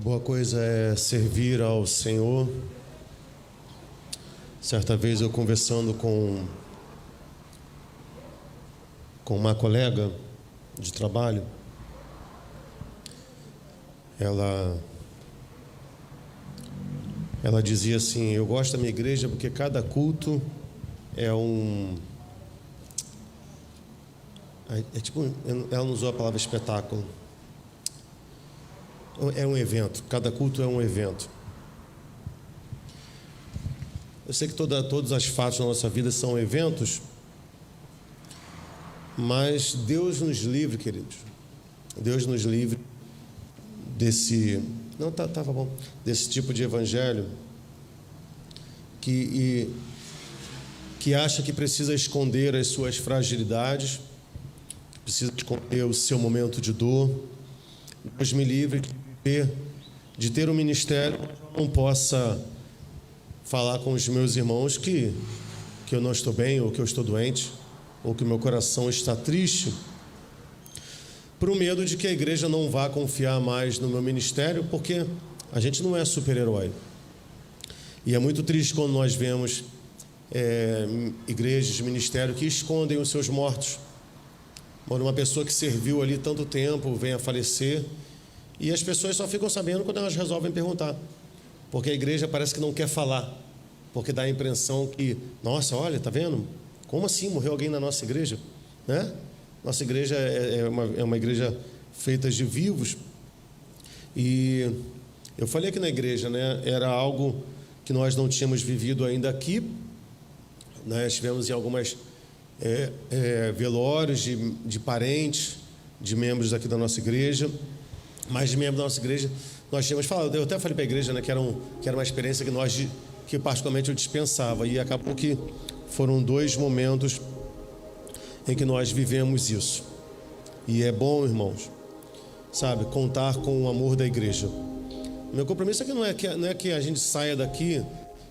Boa coisa é servir ao Senhor. Certa vez eu conversando com uma colega de trabalho, ela dizia assim: eu gosto da minha igreja porque cada culto é tipo, ela não usou a palavra espetáculo, é um evento, cada culto é um evento. Eu sei que todos os fatos da nossa vida são eventos, mas Deus nos livre, queridos. Deus nos livre desse... Não, tava bom. Desse tipo de evangelho que acha que precisa esconder as suas fragilidades, que precisa esconder o seu momento de dor. Deus me livre de ter um ministério onde eu não possa falar com os meus irmãos que eu não estou bem, ou que eu estou doente, ou que o meu coração está triste, por medo de que a igreja não vá confiar mais no meu ministério, porque a gente não é super-herói. E é muito triste quando nós vemos igrejas, ministérios que escondem os seus mortos. Quando uma pessoa que serviu ali tanto tempo vem a falecer, e as pessoas só ficam sabendo quando elas resolvem perguntar, porque a igreja parece que não quer falar, porque dá a impressão que, nossa, olha, tá vendo? Como assim morreu alguém na nossa igreja? Né? Nossa igreja é uma igreja feita de vivos. E eu falei aqui na igreja, né? Era algo que nós não tínhamos vivido ainda aqui. Nós estivemos em algumas velórios de parentes, de membros aqui da nossa igreja, mas de membros da nossa igreja nós tínhamos falado. Eu até falei para a igreja, né, que era uma experiência que particularmente eu dispensava, e acabou que foram 2 momentos em que nós vivemos isso. E é bom, irmãos, sabe, contar com o amor da igreja. Meu compromisso aqui não é que a gente saia daqui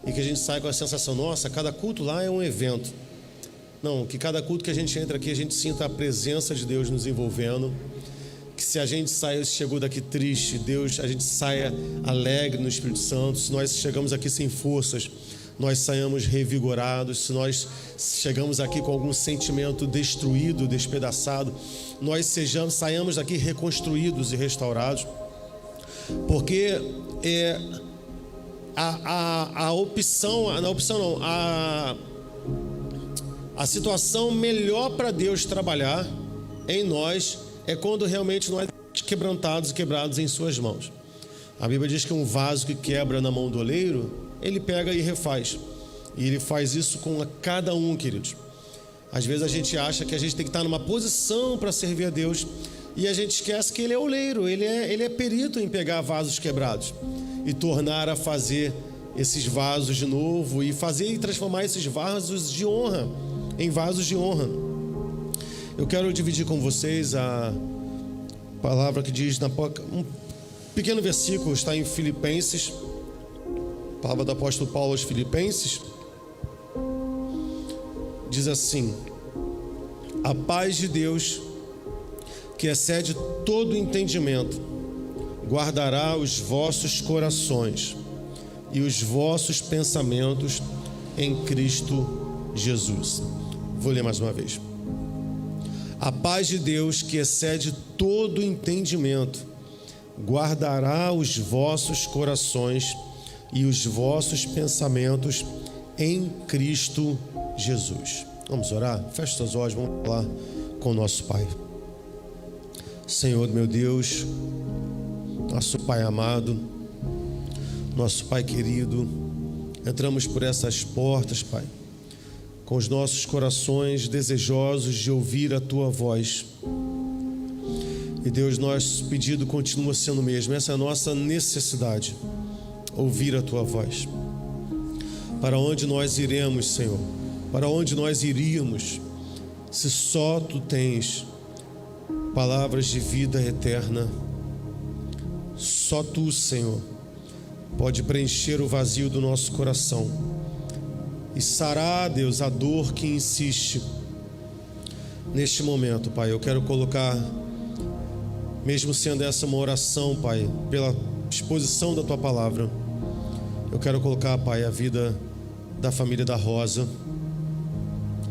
e que a gente saia com a sensação, nossa, cada culto lá é um evento. Não, que cada culto que a gente entra aqui, a gente sinta a presença de Deus nos envolvendo. Que se a gente chegou daqui triste, a gente saia alegre no Espírito Santo. Se nós chegamos aqui sem forças, nós saiamos revigorados. Se nós chegamos aqui com algum sentimento destruído, despedaçado, nós saiamos daqui reconstruídos e restaurados. Porque a situação melhor para Deus trabalhar em nós é quando realmente nós estamos quebrantados e quebrados em suas mãos. A Bíblia diz que um vaso que quebra na mão do oleiro, ele pega e refaz. E ele faz isso com cada um, queridos. Às vezes a gente acha que a gente tem que estar numa posição para servir a Deus, e a gente esquece que ele é oleiro, ele é perito em pegar vasos quebrados e tornar a fazer esses vasos de novo, e transformar esses vasos de honra em vasos de honra. Eu quero dividir com vocês a palavra que diz, um pequeno versículo, está em Filipenses, a palavra do apóstolo Paulo aos Filipenses, diz assim: a paz de Deus, que excede todo entendimento, guardará os vossos corações e os vossos pensamentos em Cristo Jesus. Vou ler mais uma vez. A paz de Deus, que excede todo entendimento, guardará os vossos corações e os vossos pensamentos em Cristo Jesus. Vamos orar? Feche seus olhos, vamos falar com o nosso Pai. Senhor, meu Deus, nosso Pai amado, nosso Pai querido, entramos por essas portas, Pai, com os nossos corações desejosos de ouvir a Tua voz. E Deus, nosso pedido continua sendo o mesmo. Essa é a nossa necessidade, ouvir a Tua voz. Para onde nós iremos, Senhor? Para onde nós iríamos, se só Tu tens palavras de vida eterna? Só Tu, Senhor, pode preencher o vazio do nosso coração e sarar, Deus, a dor que insiste. Neste momento, Pai, eu quero colocar, mesmo sendo essa uma oração, Pai, exposição da Tua palavra, eu quero colocar, Pai, a vida da família da Rosa,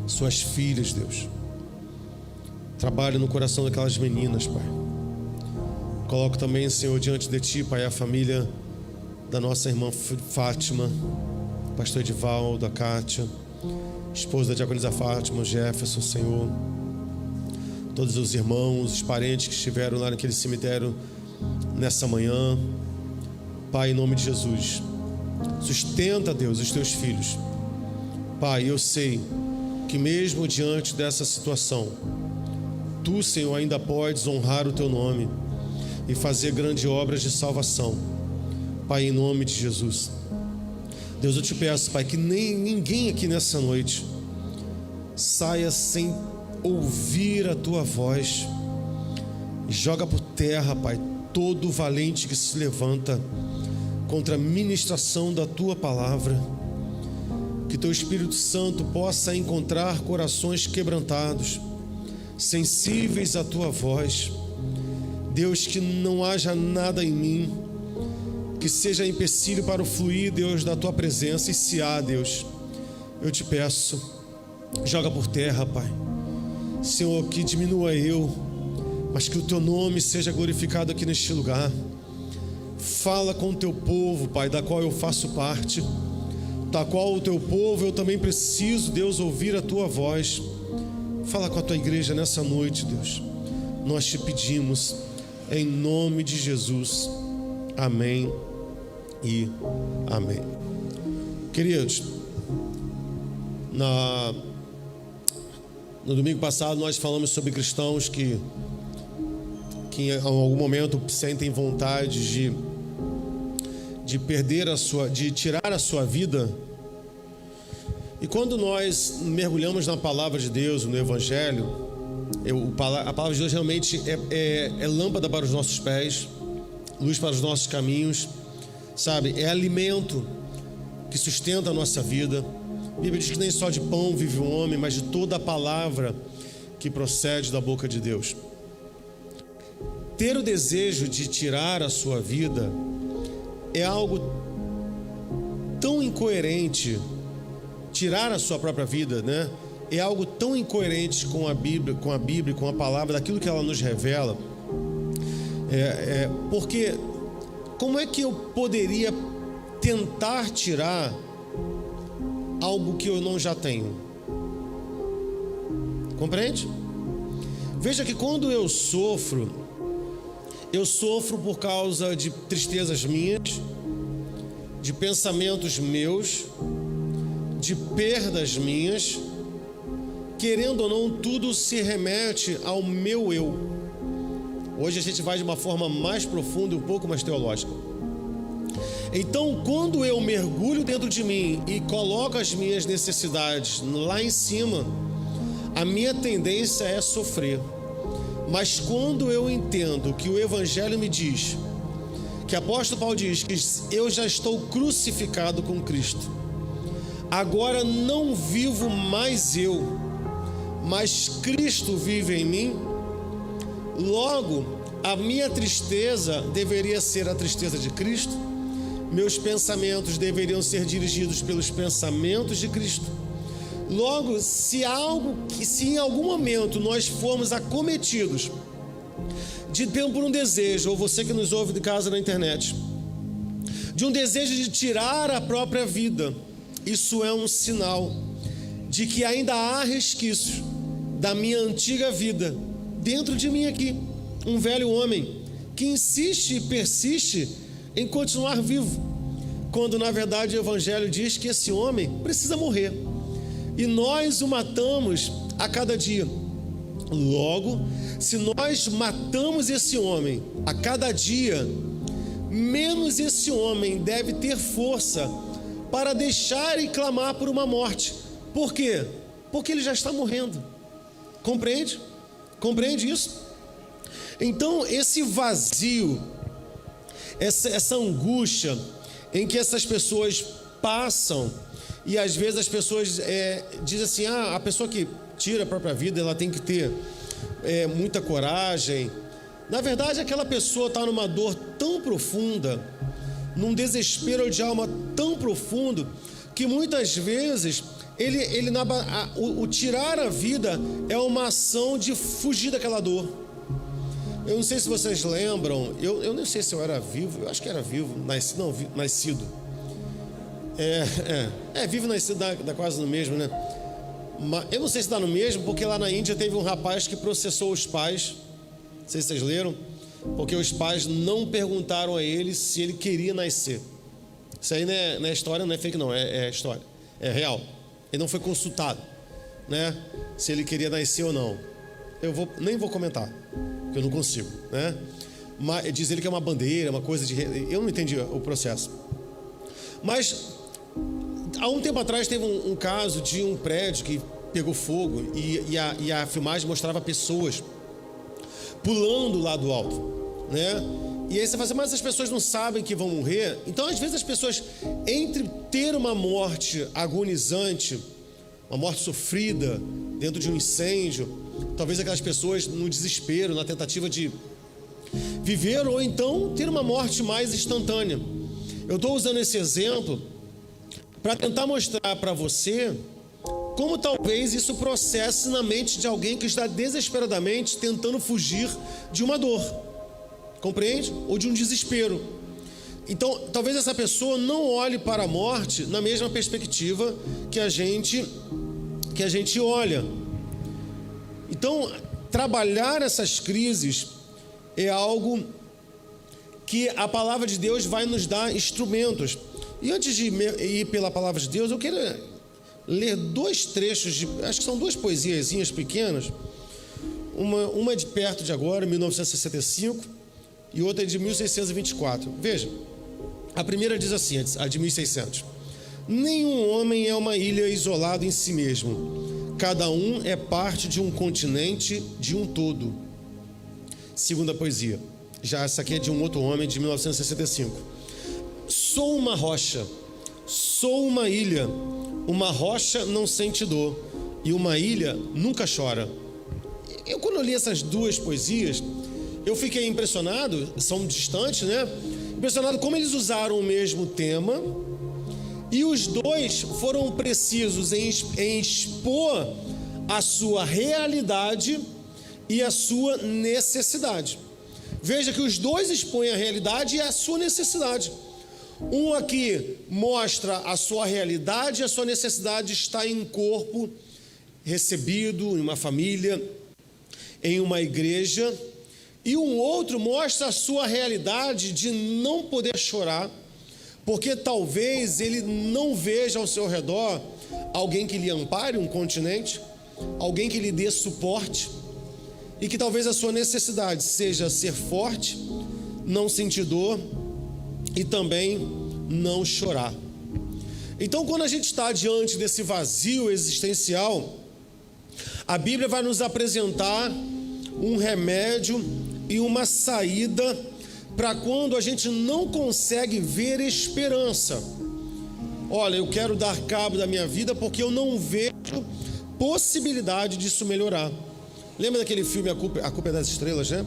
suas filhas, Deus. Trabalhe no coração daquelas meninas, Pai. Coloco também, Senhor, diante de Ti, Pai, a família da nossa irmã Fátima, pastor Edivaldo, a Kátia, esposa da diaconisa Fátima, Jefferson, Senhor, todos os irmãos, os parentes que estiveram lá naquele cemitério nessa manhã. Pai, em nome de Jesus, sustenta, Deus, os Teus filhos. Pai, eu sei que mesmo diante dessa situação, Tu, Senhor, ainda podes honrar o Teu nome e fazer grandes obras de salvação. Pai, em nome de Jesus, Deus, eu te peço, Pai, que ninguém aqui nessa noite saia sem ouvir a Tua voz. Joga por terra, Pai, todo valente que se levanta contra a ministração da Tua palavra. Que Teu Espírito Santo possa encontrar corações quebrantados, sensíveis à Tua voz. Deus, que não haja nada em mim que seja empecilho para o fluir, Deus, da Tua presença. E se há, Deus, eu te peço, joga por terra, Pai. Senhor, que diminua eu, mas que o Teu nome seja glorificado aqui neste lugar. Fala com o Teu povo, Pai, da qual eu faço parte, da qual o Teu povo eu também preciso, Deus, ouvir a Tua voz. Fala com a Tua igreja nessa noite, Deus. Nós te pedimos, em nome de Jesus. Amém e amém. Queridos, no domingo passado nós falamos sobre cristãos que em algum momento sentem vontade de perder de tirar a sua vida. E quando nós mergulhamos na palavra de Deus, no Evangelho, a palavra de Deus realmente é lâmpada para os nossos pés, luz para os nossos caminhos, sabe? É alimento que sustenta a nossa vida. A Bíblia diz que nem só de pão vive o homem, mas de toda a palavra que procede da boca de Deus. Ter o desejo de tirar a sua vida é algo tão incoerente. Tirar a sua própria vida, né? É algo tão incoerente com a Bíblia, com a palavra, daquilo que ela nos revela. Porque como é que eu poderia tentar tirar algo que eu não já tenho? Compreende? Veja que quando eu sofro por causa de tristezas minhas, de pensamentos meus, de perdas minhas. Querendo ou não, tudo se remete ao meu eu. Hoje a gente vai de uma forma mais profunda e um pouco mais teológica. Então, quando eu mergulho dentro de mim e coloco as minhas necessidades lá em cima, a minha tendência é sofrer. Mas quando eu entendo que o Evangelho me diz, que o apóstolo Paulo diz que eu já estou crucificado com Cristo, agora não vivo mais eu, mas Cristo vive em mim. Logo, a minha tristeza deveria ser a tristeza de Cristo, meus pensamentos deveriam ser dirigidos pelos pensamentos de Cristo. Logo, se em algum momento nós formos acometidos por um desejo, ou você que nos ouve de casa na internet, de um desejo de tirar a própria vida, isso é um sinal de que ainda há resquícios da minha antiga vida dentro de mim aqui, um velho homem que insiste e persiste em continuar vivo, quando na verdade o Evangelho diz que esse homem precisa morrer e nós o matamos a cada dia. Logo, se nós matamos esse homem a cada dia, menos esse homem deve ter força para deixar e clamar por uma morte. Por quê? Porque ele já está morrendo. Compreende? Compreende isso? Então, esse vazio, essa angústia em que essas pessoas passam, e às vezes as pessoas dizem assim, a pessoa que tira a própria vida, ela tem que ter muita coragem, Na verdade, aquela pessoa está numa dor tão profunda, num desespero de alma tão profundo, que muitas vezes o tirar a vida é uma ação de fugir daquela dor. Eu não sei se vocês lembram, eu não sei se eu era vivo, eu acho que era vivo, nascido. Vivo, nascido, dá quase no mesmo, né? Mas eu não sei se dá no mesmo, porque lá na Índia teve um rapaz que processou os pais, não sei se vocês leram, porque os pais não perguntaram a ele se ele queria nascer. Isso aí não é história, não é fake não, é história, é real. Ele não foi consultado, né? Se ele queria nascer ou não. Nem vou comentar, porque eu não consigo, né? Mas diz ele que é uma bandeira, uma coisa de... Eu não entendi o processo. Mas há um tempo atrás teve um caso de um prédio que pegou fogo e a filmagem mostrava pessoas pulando lá do alto, né? E aí você fala assim, mas as pessoas não sabem que vão morrer. Então, às vezes, as pessoas, entre ter uma morte agonizante, uma morte sofrida dentro de um incêndio, talvez aquelas pessoas no desespero, na tentativa de viver, ou então ter uma morte mais instantânea. Eu estou usando esse exemplo para tentar mostrar para você como talvez isso processe na mente de alguém que está desesperadamente tentando fugir de uma dor. Compreende? Ou de um desespero. Então, talvez essa pessoa não olhe para a morte na mesma perspectiva que a gente olha. Então, trabalhar essas crises é algo que a palavra de Deus vai nos dar instrumentos. E antes de ir pela palavra de Deus, eu quero ler dois trechos, acho que são duas poesiazinhas pequenas. Uma é de perto de agora, 1965, e outra é de 1624. Veja, a primeira diz assim, a de 1600. Nenhum homem é uma ilha isolado em si mesmo. Cada um é parte de um continente, de um todo. Segunda poesia. Já essa aqui é de um outro homem, de 1965. Sou uma rocha, sou uma ilha. Uma rocha não sente dor e uma ilha nunca chora. Quando eu li essas duas poesias, eu fiquei impressionado, são distantes, né? Impressionado como eles usaram o mesmo tema e os dois foram precisos em expor a sua realidade e a sua necessidade. Veja que os dois expõem a realidade e a sua necessidade. Um aqui mostra a sua realidade e a sua necessidade está em um corpo recebido, em uma família, em uma igreja. E um outro mostra a sua realidade de não poder chorar, porque talvez ele não veja ao seu redor alguém que lhe ampare, um continente, alguém que lhe dê suporte, e que talvez a sua necessidade seja ser forte, não sentir dor e também não chorar. Então, quando a gente está diante desse vazio existencial, a Bíblia vai nos apresentar um remédio e uma saída para quando a gente não consegue ver esperança. Olha, eu quero dar cabo da minha vida porque eu não vejo possibilidade disso melhorar. Lembra daquele filme A Culpa é das Estrelas, né?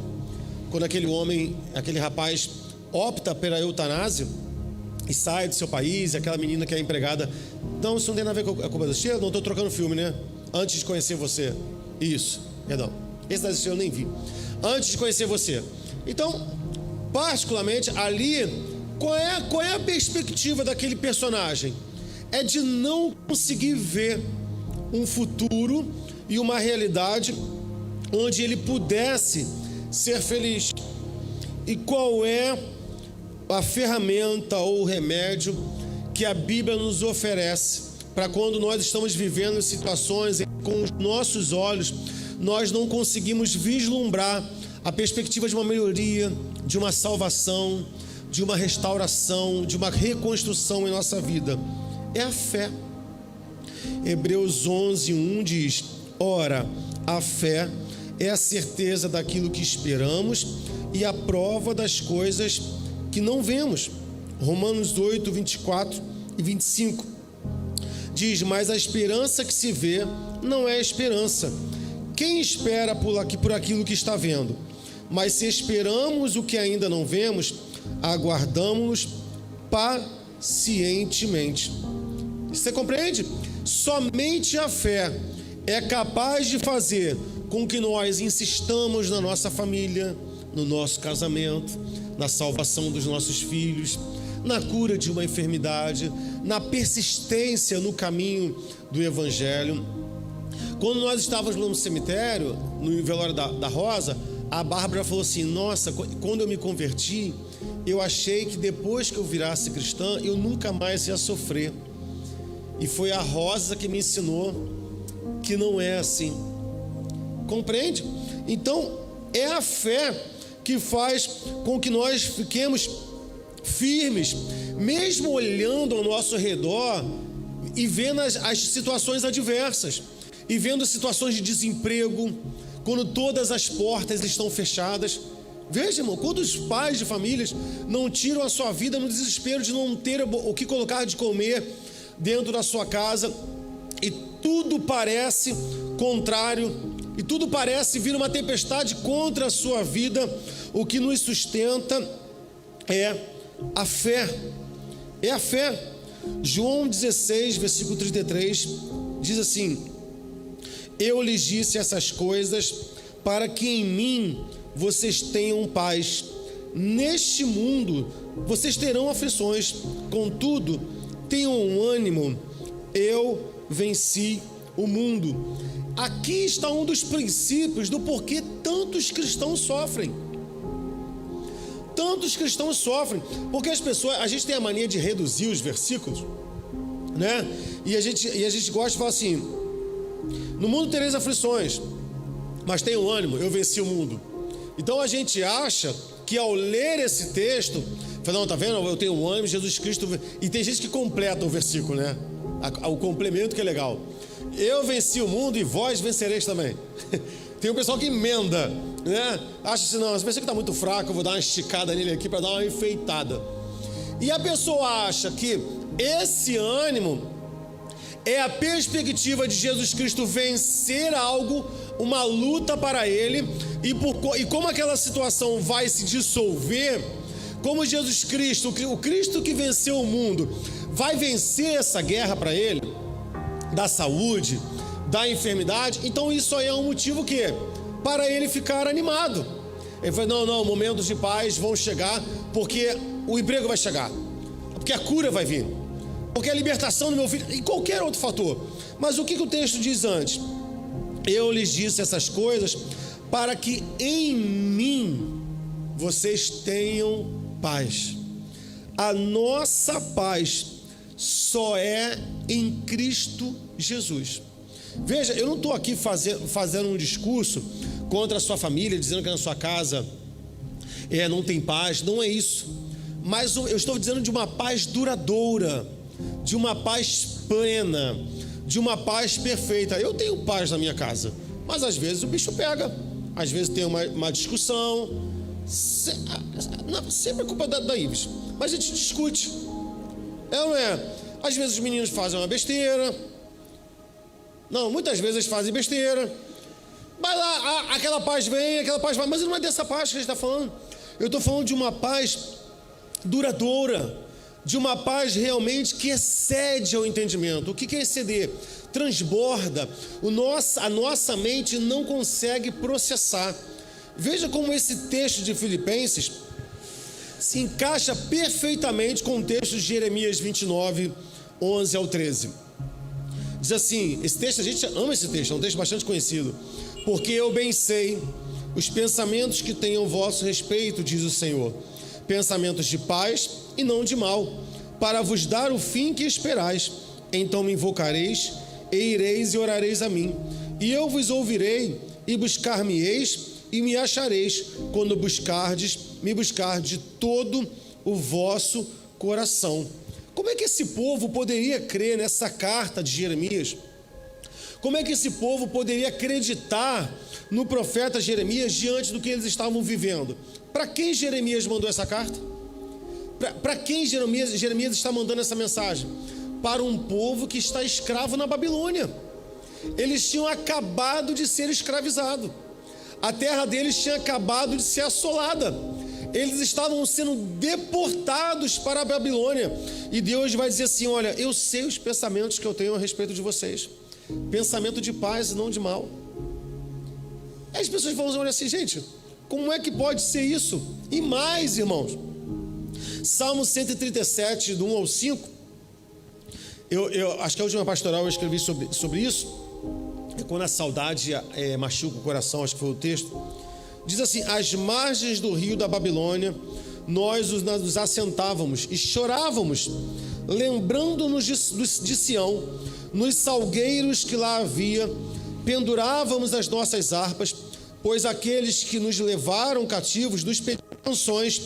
Quando aquele rapaz opta pela eutanásia e sai do seu país, e aquela menina que é empregada... Não, isso não tem nada a ver com A Culpa das Estrelas? Não, estou trocando filme, né? Antes de conhecer você. Isso, perdão. Esse das Estrelas eu nem vi. Antes de conhecer você. Então, particularmente, ali, qual é a perspectiva daquele personagem? É de não conseguir ver um futuro e uma realidade onde ele pudesse ser feliz. E qual é a ferramenta ou o remédio que a Bíblia nos oferece para quando nós estamos vivendo situações em que, com os nossos olhos, nós não conseguimos vislumbrar a perspectiva de uma melhoria, de uma salvação, de uma restauração, de uma reconstrução em nossa vida? É a fé. Hebreus 11:1 diz: ora, a fé é a certeza daquilo que esperamos e a prova das coisas que não vemos. Romanos 8:24 e 25 diz: mas a esperança que se vê não é esperança. Quem espera por aquilo que está vendo? Mas se esperamos o que ainda não vemos, aguardamos-nos pacientemente. Você compreende? Somente a fé é capaz de fazer com que nós insistamos na nossa família, no nosso casamento, na salvação dos nossos filhos, na cura de uma enfermidade, na persistência no caminho do Evangelho. Quando nós estávamos no cemitério, no velório da Rosa, a Bárbara falou assim: nossa, quando eu me converti, eu achei que depois que eu virasse cristã, eu nunca mais ia sofrer. E foi a Rosa que me ensinou que não é assim. Compreende? Então, é a fé que faz com que nós fiquemos firmes, mesmo olhando ao nosso redor e vendo as situações adversas, e vendo situações de desemprego, quando todas as portas estão fechadas. Veja, irmão, quando os pais de famílias não tiram a sua vida no desespero de não ter o que colocar de comer dentro da sua casa, e tudo parece contrário, e tudo parece vir uma tempestade contra a sua vida, o que nos sustenta é a fé. É a fé. João 16, versículo 33, diz assim: eu lhes disse essas coisas para que em mim vocês tenham paz. Neste mundo vocês terão aflições, contudo, tenham um ânimo, eu venci o mundo. Aqui está um dos princípios do porquê tantos cristãos sofrem. Tantos cristãos sofrem, porque a gente tem a mania de reduzir os versículos, né? E a gente gosta de falar assim: no mundo tereis aflições, mas tenham ânimo, eu venci o mundo. Então a gente acha que ao ler esse texto, fala, não, tá vendo? Eu tenho ânimo, Jesus Cristo. E tem gente que completa o versículo, né? O complemento que é legal. Eu venci o mundo e vós vencereis também. Tem um pessoal que emenda, né? Acha assim, não, esse versículo está muito fraco, eu vou dar uma esticada nele aqui para dar uma enfeitada. E a pessoa acha que esse ânimo é a perspectiva de Jesus Cristo vencer algo, uma luta para ele, e como aquela situação vai se dissolver, como Jesus Cristo, o Cristo que venceu o mundo, vai vencer essa guerra para ele, da saúde, da enfermidade. Então isso aí é um motivo que para ele ficar animado. Ele falou, não, momentos de paz vão chegar, porque o emprego vai chegar, porque a cura vai vir, porque a libertação do meu filho, e qualquer outro fator. Mas o que o texto diz antes? Eu lhes disse essas coisas para que em mim vocês tenham paz. A nossa paz só é em Cristo Jesus. Veja, eu não estou aqui fazendo um discurso contra a sua família, dizendo que na sua casa não tem paz. Não é isso. Mas eu estou dizendo de uma paz duradoura, de uma paz plena, de uma paz perfeita. Eu tenho paz na minha casa, mas às vezes o bicho pega, às vezes tem uma discussão. Sempre é culpa da Ives, mas a gente discute, é ou não é? Às vezes os meninos fazem uma besteira, muitas vezes eles fazem besteira, mas lá aquela paz vem, aquela paz vai, mas não é dessa paz que a gente está falando. Eu estou falando de uma paz duradoura, de uma paz realmente que excede ao entendimento. O que é exceder? Transborda. A nossa mente não consegue processar. Veja como esse texto de Filipenses se encaixa perfeitamente com o texto de Jeremias 29, 11 ao 13. Diz assim, esse texto, a gente ama esse texto, é um texto bastante conhecido. Porque eu bem sei os pensamentos que tenho a vosso respeito, diz o Senhor, pensamentos de paz e não de mal, para vos dar o fim que esperais. Então me invocareis, e ireis e orareis a mim, e eu vos ouvirei, e buscar-me-eis, e me achareis, quando me buscardes de todo o vosso coração. Como é que esse povo poderia crer nessa carta de Jeremias? Como é que esse povo poderia acreditar no profeta Jeremias diante do que eles estavam vivendo? Para quem Jeremias mandou essa carta? Para quem Jeremias está mandando essa mensagem? Para um povo que está escravo na Babilônia. Eles tinham acabado de ser escravizados. A terra deles tinha acabado de ser assolada. Eles estavam sendo deportados para a Babilônia. E Deus vai dizer assim: olha, eu sei os pensamentos que eu tenho a respeito de vocês. Pensamento de paz e não de mal. As pessoas vão olhar assim: gente, como é que pode ser isso? E mais, irmãos, Salmo 137, do 1 ao 5, eu acho que a última pastoral eu escrevi sobre isso, é quando a saudade machuca o coração, acho que foi o texto. Diz assim: às margens do rio da Babilônia, nós nos assentávamos e chorávamos, lembrando-nos de Sião, nos salgueiros que lá havia, pendurávamos as nossas harpas, pois aqueles que nos levaram cativos nos pediam canções,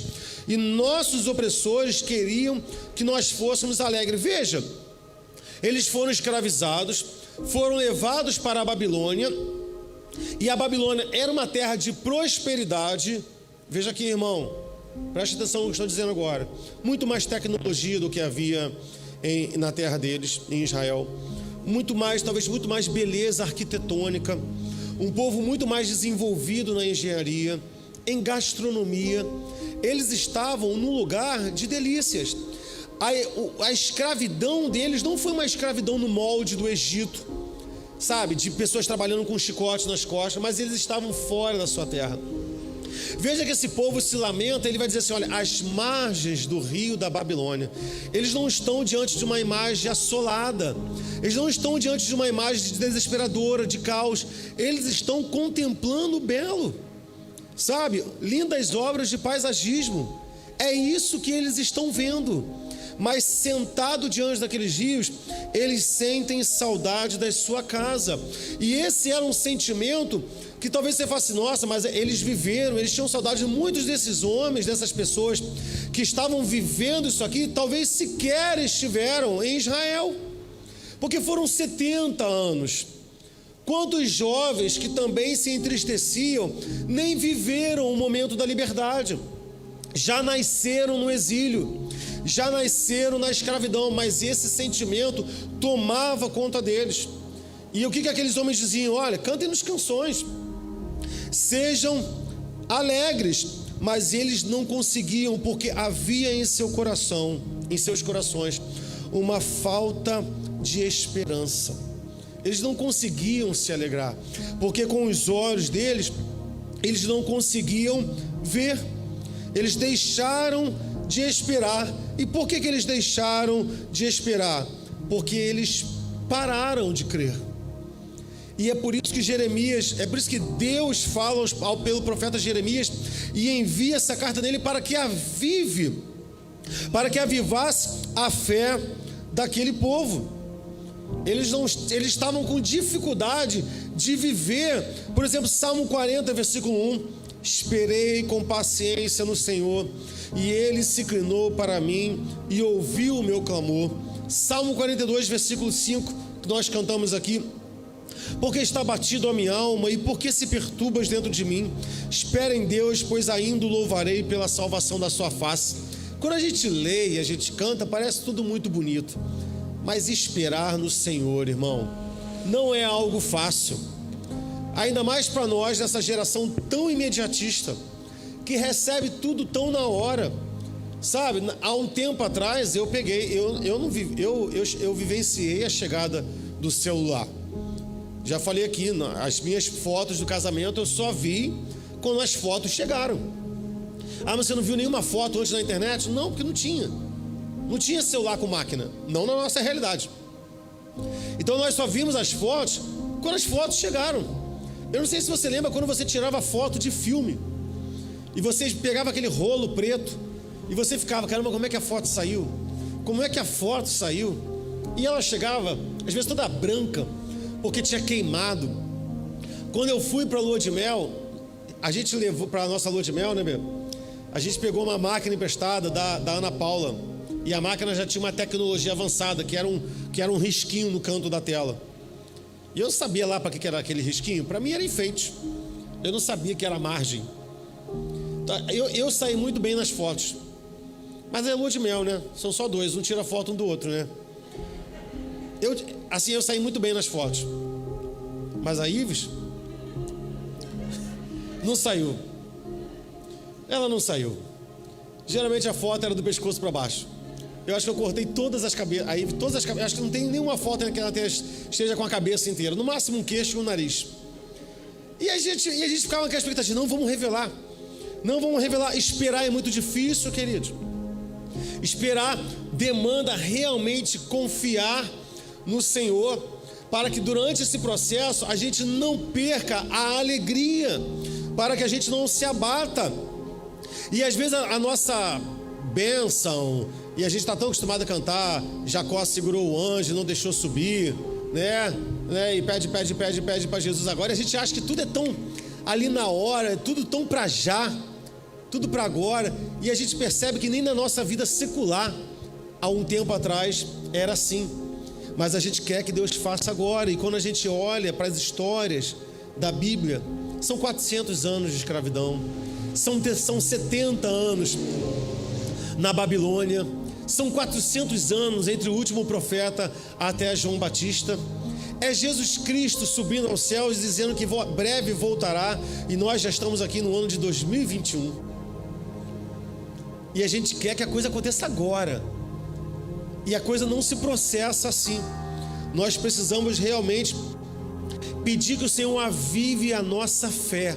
e nossos opressores queriam que nós fôssemos alegres. Veja, eles foram escravizados, foram levados para a Babilônia, e a Babilônia era uma terra de prosperidade. Veja aqui, irmão, preste atenção no que estou dizendo agora. Muito mais tecnologia do que havia na terra deles, em Israel. Muito mais, talvez muito mais beleza arquitetônica. Um povo muito mais desenvolvido na engenharia, em gastronomia. Eles estavam num lugar de delícias. A escravidão deles não foi uma escravidão no molde do Egito, sabe, de pessoas trabalhando com chicote nas costas, mas eles estavam fora da sua terra. Veja que esse povo se lamenta, ele vai dizer assim: olha, às margens do rio da Babilônia. Eles não estão diante de uma imagem assolada, eles não estão diante de uma imagem desesperadora, de caos. Eles estão contemplando o belo, sabe, lindas obras de paisagismo. É isso que eles estão vendo. Mas sentado diante daqueles rios, eles sentem saudade da sua casa. E esse era um sentimento que talvez você faça: nossa, mas eles viveram, eles tinham saudade de muitos desses homens, dessas pessoas que estavam vivendo isso aqui, talvez sequer estiveram em Israel, porque foram 70 anos. Quantos jovens que também se entristeciam nem viveram o momento da liberdade, já nasceram no exílio, já nasceram na escravidão, mas esse sentimento tomava conta deles. E o que aqueles homens diziam? Olha, cantem-nos canções, sejam alegres. Mas eles não conseguiam, porque havia em seu coração, em seus corações, uma falta de esperança. Eles não conseguiam se alegrar, porque com os olhos deles, eles não conseguiam ver. Eles deixaram de esperar. E por que eles deixaram de esperar? Porque eles pararam de crer. E é por isso que Jeremias, é por isso que Deus fala pelo profeta Jeremias e envia essa carta nele para que avive, para que avivasse a fé daquele povo. Eles estavam com dificuldade de viver. Por exemplo, Salmo 40, versículo 1: esperei com paciência no Senhor, e Ele se inclinou para mim e ouviu o meu clamor. Salmo 42, versículo 5, que nós cantamos aqui: porque está batido a minha alma, e porque se perturbas dentro de mim? Espera em Deus, pois ainda o louvarei pela salvação da sua face. Quando a gente lê e a gente canta, parece tudo muito bonito, mas esperar no Senhor, irmão, não é algo fácil. Ainda mais para nós, nessa geração tão imediatista, que recebe tudo tão na hora. Sabe, há um tempo atrás eu vivenciei a chegada do celular. Já falei aqui, as minhas fotos do casamento eu só vi quando as fotos chegaram. Ah, mas você não viu nenhuma foto antes na internet? Não, porque não tinha. Não tinha celular com máquina, não na nossa realidade. Então nós só vimos as fotos quando as fotos chegaram. Eu não sei se você lembra quando você tirava foto de filme e você pegava aquele rolo preto e você ficava: caramba, como é que a foto saiu? Como é que a foto saiu? E ela chegava, às vezes toda branca, porque tinha queimado. Quando eu fui para a lua de mel, a gente levou para a nossa lua de mel, né, meu? A gente pegou uma máquina emprestada da Ana Paula, e a máquina já tinha uma tecnologia avançada, que era um risquinho no canto da tela. E eu sabia lá para que era aquele risquinho. Para mim era enfeite. Eu não sabia que era margem. Eu saí muito bem nas fotos. Mas é lua de mel, né? São só dois, um tira foto um do outro, né? Eu saí muito bem nas fotos. Mas a Ives, Não saiu. Ela não saiu. Geralmente a foto era do pescoço para baixo. Eu acho que eu cortei todas as cabeças. Aí todas as cabeças. Acho que não tem nenhuma foto em que ela esteja com a cabeça inteira. No máximo um queixo e um nariz. E a gente ficava com aquela expectativa. Não vamos revelar. Não vamos revelar. Esperar é muito difícil, querido. Esperar demanda realmente confiar no Senhor, para que durante esse processo a gente não perca a alegria, para que a gente não se abata. E às vezes a nossa bênção, e a gente está tão acostumado a cantar, Jacó segurou o anjo, não deixou subir, né? E pede para Jesus agora. E a gente acha que tudo é tão ali na hora, tudo tão para já, tudo para agora. E a gente percebe que nem na nossa vida secular, há um tempo atrás, era assim. Mas a gente quer que Deus faça agora. E quando a gente olha para as histórias da Bíblia, são 400 anos de escravidão, são 70 anos na Babilônia, são 400 anos entre o último profeta até João Batista. É Jesus Cristo subindo aos céus, dizendo que breve voltará, e nós já estamos aqui no ano de 2021. E a gente quer que a coisa aconteça agora. E a coisa não se processa assim. Nós precisamos realmente pedir que o Senhor avive a nossa fé.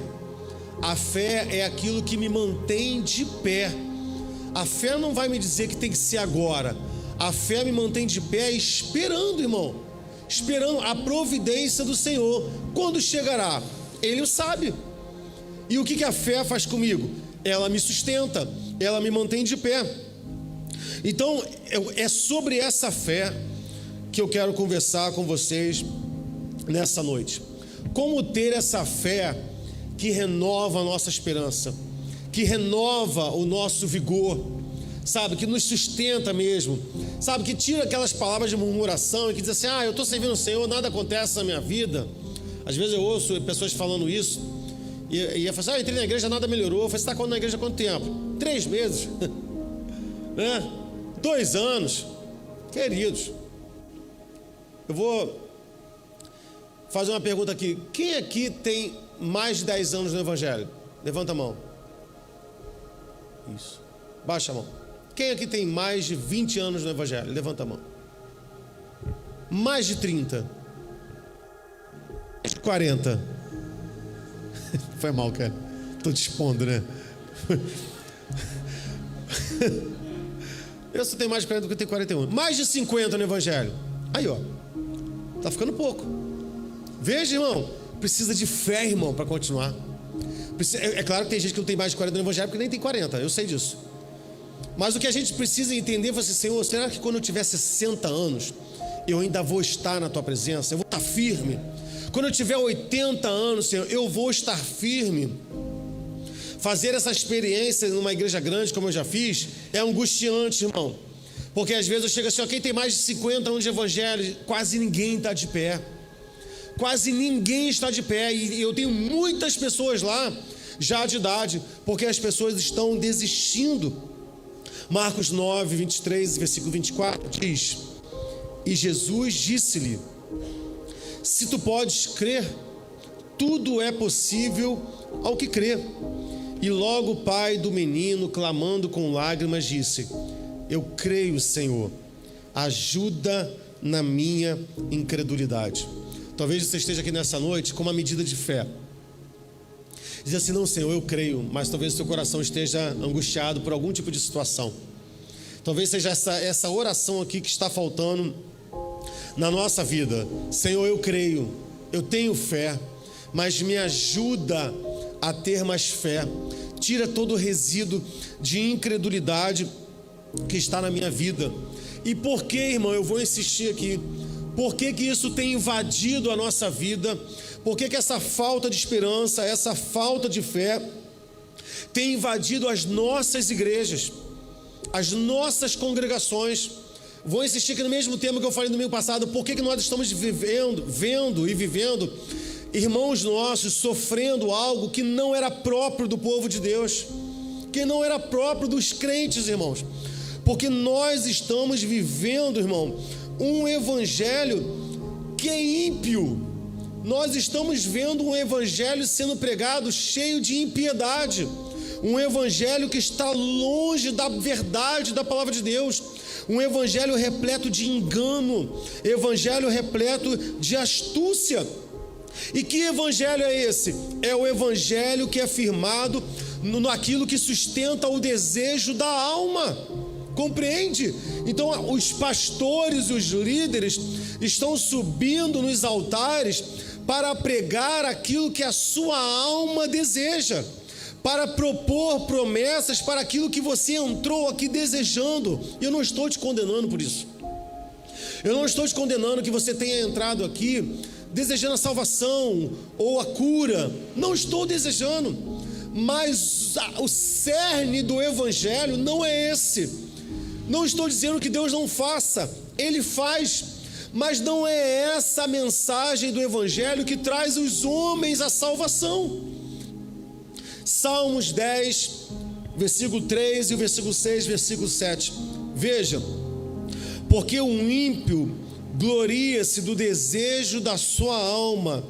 A fé é aquilo que me mantém de pé. A fé não vai me dizer que tem que ser agora. A fé me mantém de pé esperando, irmão. Esperando a providência do Senhor. Quando chegará? Ele o sabe. E o que a fé faz comigo? Ela me sustenta, ela me mantém de pé. Então, é sobre essa fé que eu quero conversar com vocês nessa noite. Como ter essa fé que renova a nossa esperança, que renova o nosso vigor, sabe, que nos sustenta mesmo, sabe, que tira aquelas palavras de murmuração e que diz assim: eu estou servindo o Senhor, nada acontece na minha vida. Às vezes eu ouço pessoas falando isso e eu falo assim: entrei na igreja, nada melhorou. Eu falei: você está na igreja há quanto tempo? 3 meses. Né? 2 anos. Queridos, eu vou fazer uma pergunta aqui. Quem aqui tem mais de 10 anos no Evangelho? Levanta a mão. Isso. Baixa a mão. Quem aqui tem mais de 20 anos no Evangelho? Levanta a mão. Mais de 30. 40. Foi mal, cara. Estou te expondo, né? Eu só tenho mais de 40 do que eu tenho 41. Mais de 50 no Evangelho. Aí, ó. Tá ficando pouco. Veja, irmão. Precisa de fé, irmão, para continuar. É claro que tem gente que não tem mais de 40 no Evangelho porque nem tem 40. Eu sei disso. Mas o que a gente precisa entender é assim: Senhor, será que quando eu tiver 60 anos eu ainda vou estar na Tua presença? Eu vou estar firme? Quando eu tiver 80 anos, Senhor, eu vou estar firme? Fazer essa experiência numa igreja grande, como eu já fiz, é angustiante, irmão. Porque às vezes eu chego assim: quem tem mais de 50 anos de Evangelho, quase ninguém está de pé. Quase ninguém está de pé. E eu tenho muitas pessoas lá, já de idade, porque as pessoas estão desistindo. Marcos 9, 23, versículo 24, diz: e Jesus disse-lhe: se tu podes crer, tudo é possível ao que crê. E logo o pai do menino, clamando com lágrimas, disse: eu creio, Senhor, ajuda na minha incredulidade. Talvez você esteja aqui nessa noite com uma medida de fé. Diz assim: não, Senhor, eu creio, mas talvez o seu coração esteja angustiado por algum tipo de situação. Talvez seja essa oração aqui que está faltando na nossa vida. Senhor, eu creio, eu tenho fé, mas me ajuda a ter mais fé. Tira todo o resíduo de incredulidade que está na minha vida. E por que, irmão, eu vou insistir aqui? Por que isso tem invadido a nossa vida? Por que essa falta de esperança, essa falta de fé tem invadido as nossas igrejas, as nossas congregações? Vou insistir aqui no mesmo tema que eu falei no domingo passado. Por que nós estamos vivendo irmãos nossos sofrendo algo que não era próprio do povo de Deus, que não era próprio dos crentes, irmãos? Porque nós estamos vivendo, irmão, um evangelho que é ímpio. nós estamos vendo um evangelho sendo pregado cheio de impiedade, um evangelho que está longe da verdade da palavra de Deus, um evangelho repleto de engano, evangelho repleto de astúcia. E que evangelho é esse? É o evangelho que é firmado naquilo que sustenta o desejo da alma. Compreende? Então os pastores e os líderes estão subindo nos altares para pregar aquilo que a sua alma deseja, para propor promessas para aquilo que você entrou aqui desejando. E eu não estou te condenando por isso. Eu não estou te condenando que você tenha entrado aqui desejando a salvação ou a cura. Não estou desejando. Mas o cerne do evangelho não é esse. Não estou dizendo que Deus não faça. Ele faz. Mas não é essa a mensagem do evangelho que traz os homens à salvação. Salmos 10, versículo 3 e o versículo 6, versículo 7. Veja: porque o ímpio gloria-se do desejo da sua alma,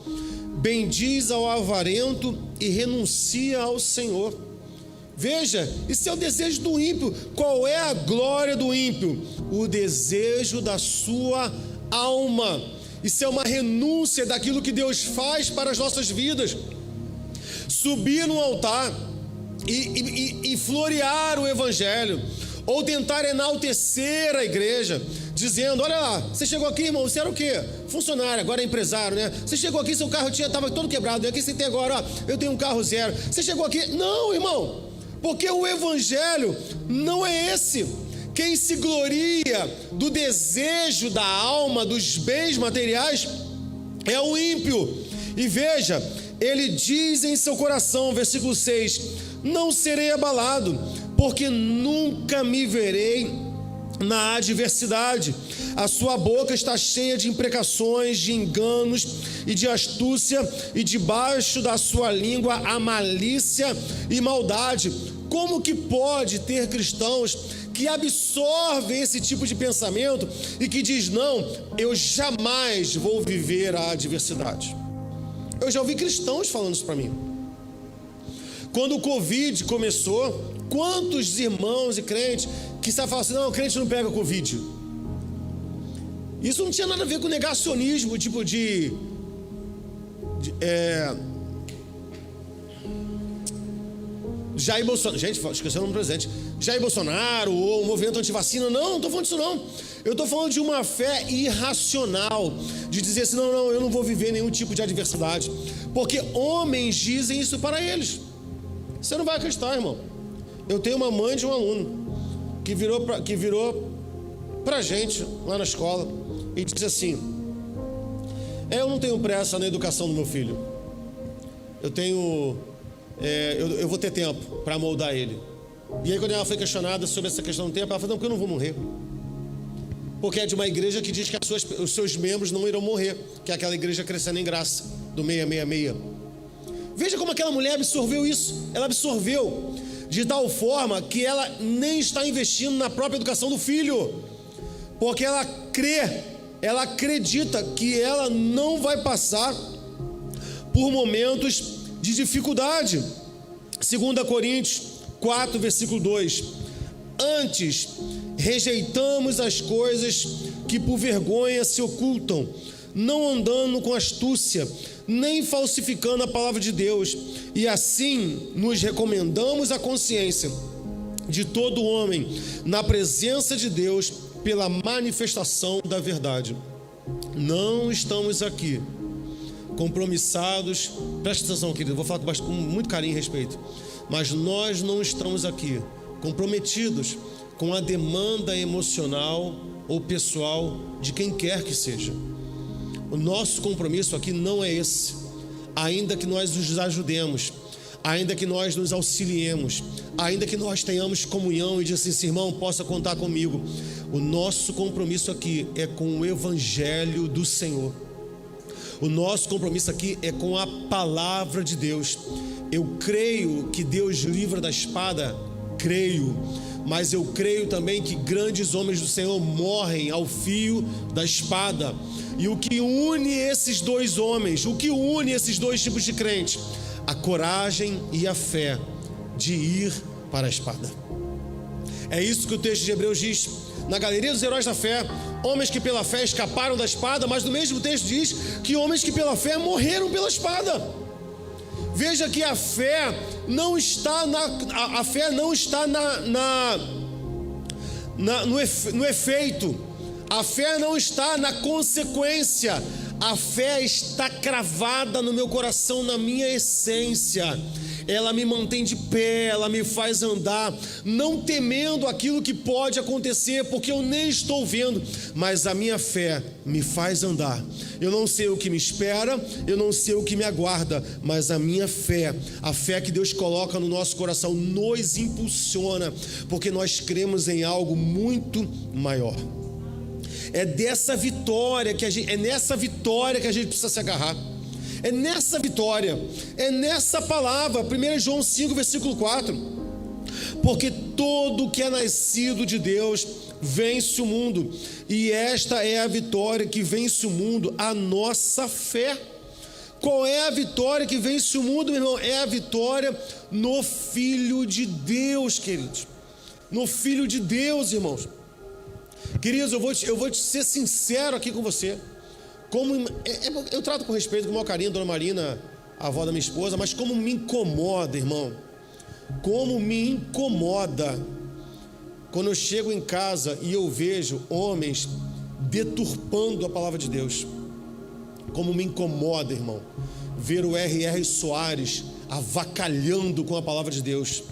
bendiz ao avarento e renuncia ao Senhor. Veja, isso é o desejo do ímpio. Qual é a glória do ímpio? O desejo da sua alma. Isso é uma renúncia daquilo que Deus faz para as nossas vidas. Subir no altar e florear o evangelho, ou tentar enaltecer a igreja, dizendo: olha lá, você chegou aqui, irmão, você era o quê? Funcionário, agora é empresário, né? Você chegou aqui, seu carro estava todo quebrado, e aqui você tem agora, ó, eu tenho um carro zero. Você chegou aqui, não, irmão, porque o evangelho não é esse. Quem se gloria do desejo da alma, dos bens materiais, é o ímpio. E veja, ele diz em seu coração, versículo 6: não serei abalado, porque nunca me verei na adversidade. A sua boca está cheia de imprecações, de enganos e de astúcia, e debaixo da sua língua a malícia e maldade. Como que pode ter cristãos que absorvem esse tipo de pensamento e que diz: não, eu jamais vou viver a adversidade? Eu já ouvi cristãos falando isso para mim. Quando o Covid começou, quantos irmãos e crentes que falam assim: não, o crente não pega Covid. Isso não tinha nada a ver com negacionismo, tipo Jair Bolsonaro, gente, esqueci o nome do presidente, Jair Bolsonaro ou o movimento antivacina. Não estou falando disso não. Eu estou falando de uma fé irracional, de dizer assim: não, eu não vou viver nenhum tipo de adversidade, porque homens dizem isso para eles. Você não vai acreditar, irmão. Eu tenho uma mãe de um aluno que virou pra gente lá na escola e disse assim: eu não tenho pressa na educação do meu filho. Eu vou ter tempo para moldar ele. E aí, quando ela foi questionada sobre essa questão do tempo, ela falou: não, porque eu não vou morrer. Porque é de uma igreja que diz que os seus membros não irão morrer, que é aquela igreja Crescendo em Graça, do 666. Veja como aquela mulher absorveu isso. Ela absorveu de tal forma que ela nem está investindo na própria educação do filho, porque ela acredita que ela não vai passar por momentos de dificuldade. 2 Coríntios 4, versículo 2: antes rejeitamos as coisas que por vergonha se ocultam, não andando com astúcia, nem falsificando a palavra de Deus, e assim nos recomendamos a consciência de todo homem na presença de Deus pela manifestação da verdade. Não estamos aqui compromissados, presta atenção, querido, vou falar com muito carinho e respeito, mas nós não estamos aqui comprometidos com a demanda emocional ou pessoal de quem quer que seja. O nosso compromisso aqui não é esse. Ainda que nós nos ajudemos, ainda que nós nos auxiliemos, ainda que nós tenhamos comunhão e dizer assim: irmão, possa contar comigo, o nosso compromisso aqui é com o evangelho do Senhor. O nosso compromisso aqui é com a palavra de Deus. Eu creio que Deus livra da espada, creio, mas eu creio também que grandes homens do Senhor morrem ao fio da espada. E o que une esses dois homens, o que une esses dois tipos de crente? A coragem e a fé de ir para a espada. É isso que o texto de Hebreus diz. Na galeria dos heróis da fé, homens que pela fé escaparam da espada, mas no mesmo texto diz que homens que pela fé morreram pela espada. Veja que a fé não está no efeito, a fé não está na consequência, a fé está cravada no meu coração, na minha essência. Ela me mantém de pé, ela me faz andar, não temendo aquilo que pode acontecer, porque eu nem estou vendo, mas a minha fé me faz andar. Eu não sei o que me espera, eu não sei o que me aguarda, mas a minha fé, a fé que Deus coloca no nosso coração, nos impulsiona, porque nós cremos em algo muito maior. É nessa vitória que a gente precisa se agarrar. É nessa vitória, é nessa palavra, 1 João 5, versículo 4. Porque todo que é nascido de Deus vence o mundo, e esta é a vitória que vence o mundo, a nossa fé. Qual é a vitória que vence o mundo, meu irmão? É a vitória no Filho de Deus, queridos. No Filho de Deus, irmãos. Queridos, eu vou te ser sincero aqui com você. Eu trato com respeito, com o maior carinho, Dona Marina, a avó da minha esposa, mas como me incomoda, irmão, como me incomoda quando eu chego em casa e eu vejo homens deturpando a palavra de Deus. Como me incomoda, irmão, ver o R.R. Soares avacalhando com a palavra de Deus.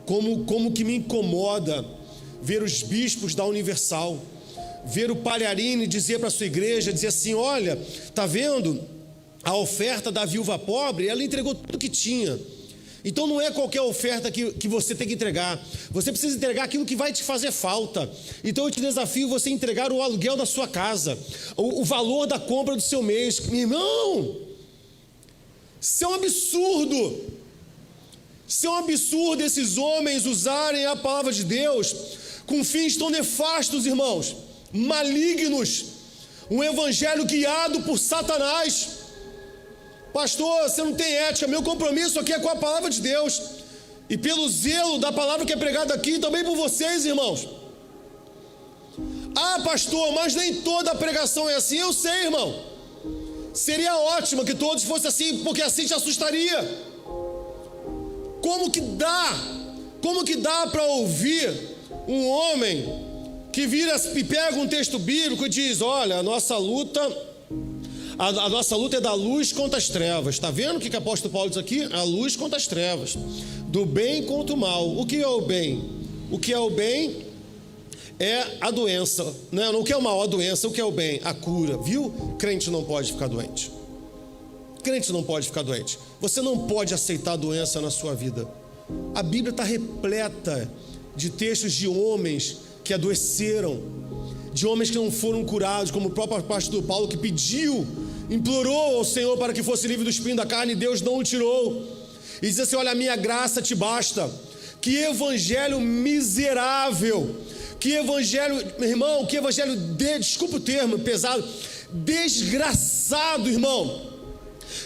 Como que me incomoda ver os bispos da Universal, ver o Palharini dizer para a sua igreja, dizer assim: olha, tá vendo a oferta da viúva pobre? Ela entregou tudo que tinha. Então não é qualquer oferta que você tem que entregar. Você precisa entregar aquilo que vai te fazer falta. Então eu te desafio você entregar o aluguel da sua casa, o valor da compra do seu mês. Meu irmão, isso é um absurdo. Isso é um absurdo esses homens usarem a palavra de Deus com fins tão nefastos, irmãos, malignos, um evangelho guiado por Satanás. Pastor, você não tem ética. Meu compromisso aqui é com a palavra de Deus e pelo zelo da palavra que é pregada aqui, também por vocês, irmãos. Ah, pastor, mas nem toda a pregação é assim. Eu sei, irmão. Seria ótimo que todos fossem assim, porque assim te assustaria. Como que dá para ouvir um homem que vira e pega um texto bíblico e diz: olha, a nossa luta é da luz contra as trevas. Está vendo o que o apóstolo Paulo diz aqui? A luz contra as trevas, do bem contra o mal. O que é o bem? O que é o bem é a doença, não o que é o mal, a doença. O que é o bem? A cura, viu? Crente não pode ficar doente. Crente não pode ficar doente. Você não pode aceitar a doença na sua vida. A Bíblia está repleta de textos de homens que adoeceram, de homens que não foram curados, como o próprio apóstolo Paulo, que implorou ao Senhor para que fosse livre do espinho da carne, e Deus não o tirou. E diz assim: olha, a minha graça te basta. Que evangelho miserável, que evangelho, meu irmão, que evangelho, desculpa o termo pesado, desgraçado, irmão,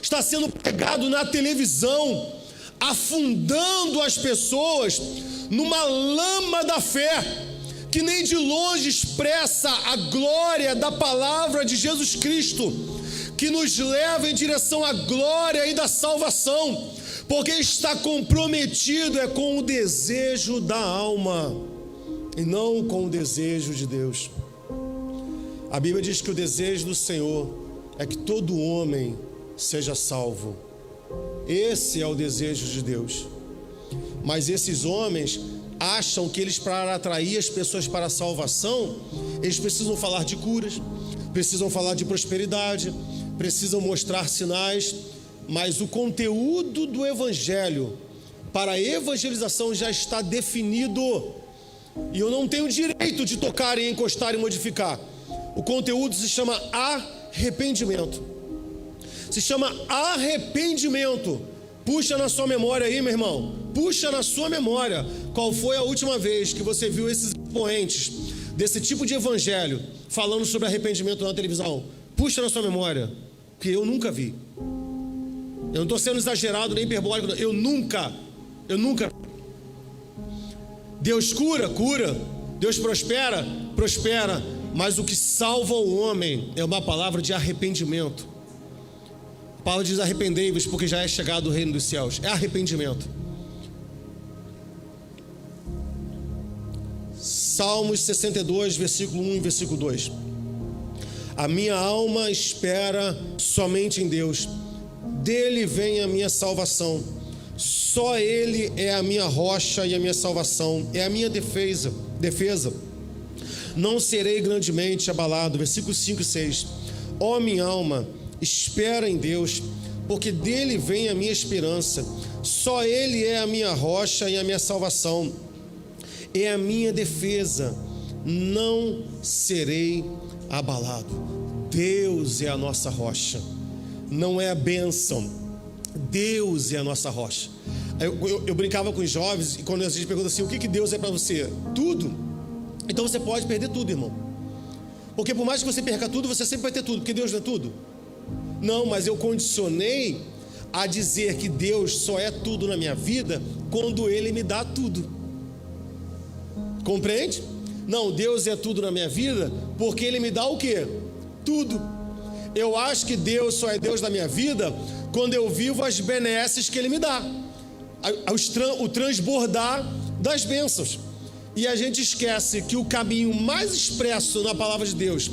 está sendo pregado na televisão, afundando as pessoas numa lama da fé, que nem de longe expressa a glória da palavra de Jesus Cristo, que nos leva em direção à glória e da salvação, porque está comprometido com o desejo da alma e não com o desejo de Deus. A Bíblia diz que o desejo do Senhor é que todo homem seja salvo. Esse é o desejo de Deus. Mas esses homens acham que eles, para atrair as pessoas para a salvação, eles precisam falar de curas, precisam falar de prosperidade, precisam mostrar sinais, mas o conteúdo do evangelho para a evangelização já está definido, e eu não tenho direito de tocar e encostar e modificar. O conteúdo se chama arrependimento. Se chama arrependimento. Puxa na sua memória aí, meu irmão. puxa na sua memória qual foi a última vez que você viu esses expoentes desse tipo de evangelho falando sobre arrependimento na televisão. Puxa na sua memória, que eu nunca vi. Eu não estou sendo exagerado nem hiperbólico, eu nunca. Deus cura. Deus prospera, mas o que salva o homem é uma palavra de arrependimento. A palavra diz: arrependei-vos, porque já é chegado o reino dos céus. É arrependimento. Salmos 62, versículo 1 e versículo 2. A minha alma espera somente em Deus, dele vem a minha salvação. Só Ele é a minha rocha e a minha salvação, é a minha defesa. Não serei grandemente abalado. Versículos 5 e 6. Ó minha alma, espera em Deus, porque dele vem a minha esperança. Só Ele é a minha rocha e a minha salvação, é a minha defesa. Não serei abalado. Deus é a nossa rocha, não é a bênção. Deus é a nossa rocha. Eu brincava com os jovens, e quando a gente pergunta assim: o que Deus é para você? Tudo. Então você pode perder tudo, irmão, porque por mais que você perca tudo, você sempre vai ter tudo, porque Deus não é tudo. Não, mas eu condicionei a dizer que Deus só é tudo na minha vida quando Ele me dá tudo. Compreende? Não, Deus é tudo na minha vida porque Ele me dá o quê? Tudo. Eu acho que Deus só é Deus na minha vida quando eu vivo as benesses que Ele me dá, o transbordar das bênçãos. E a gente esquece que o caminho mais expresso na palavra de Deus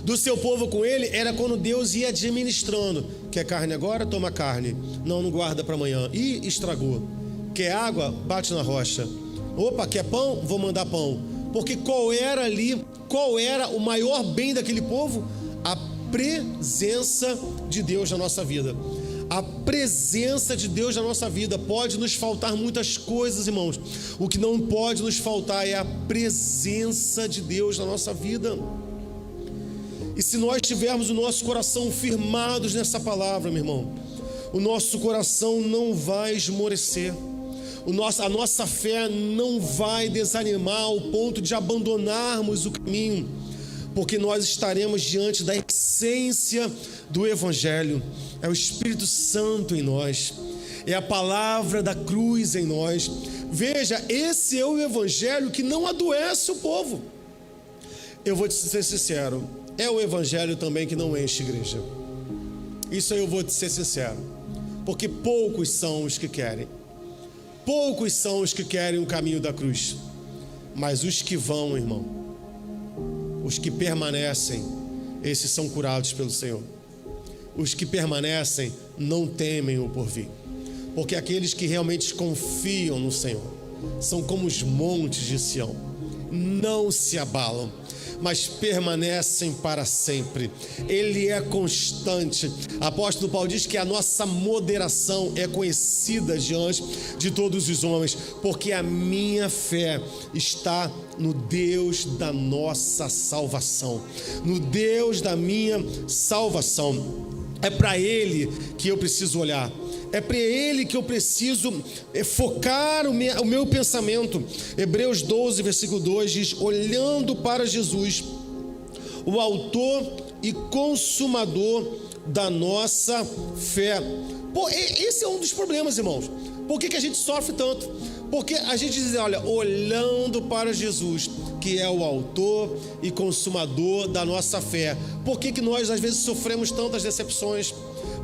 do seu povo com Ele era quando Deus ia administrando. Quer carne agora? Toma carne. Não guarda para amanhã. Ih, estragou. Quer água? Bate na rocha. Opa, quer pão? Vou mandar pão. Porque qual era o maior bem daquele povo? A presença de Deus na nossa vida. A presença de Deus na nossa vida. Pode nos faltar muitas coisas, irmãos. O que não pode nos faltar é a presença de Deus na nossa vida. E se nós tivermos o nosso coração firmados nessa palavra, meu irmão, o nosso coração não vai esmorecer. A nossa fé não vai desanimar ao ponto de abandonarmos o caminho, porque nós estaremos diante da essência do Evangelho. É o Espírito Santo em nós, é a palavra da cruz em nós. Veja, esse é o Evangelho que não adoece o povo. Eu vou te ser sincero, é o Evangelho também que não enche igreja. Isso aí eu vou te ser sincero, porque poucos são os que querem. Poucos são os que querem o caminho da cruz, mas os que vão, irmão, os que permanecem, esses são curados pelo Senhor. Os que permanecem não temem o porvir, porque aqueles que realmente confiam no Senhor são como os montes de Sião, não se abalam, mas permanecem para sempre. Ele é constante. Apóstolo Paulo diz que a nossa moderação é conhecida diante de todos os homens, porque a minha fé está no Deus da nossa salvação, no Deus da minha salvação. É para Ele que eu preciso olhar, é para Ele que eu preciso focar o meu pensamento. Hebreus 12, versículo 2 diz: olhando para Jesus, o autor e consumador da nossa fé. Pô, esse é um dos problemas, irmãos. Por que a gente sofre tanto? Porque a gente diz: olha, olhando para Jesus, que é o autor e consumador da nossa fé. Por que nós às vezes sofremos tantas decepções?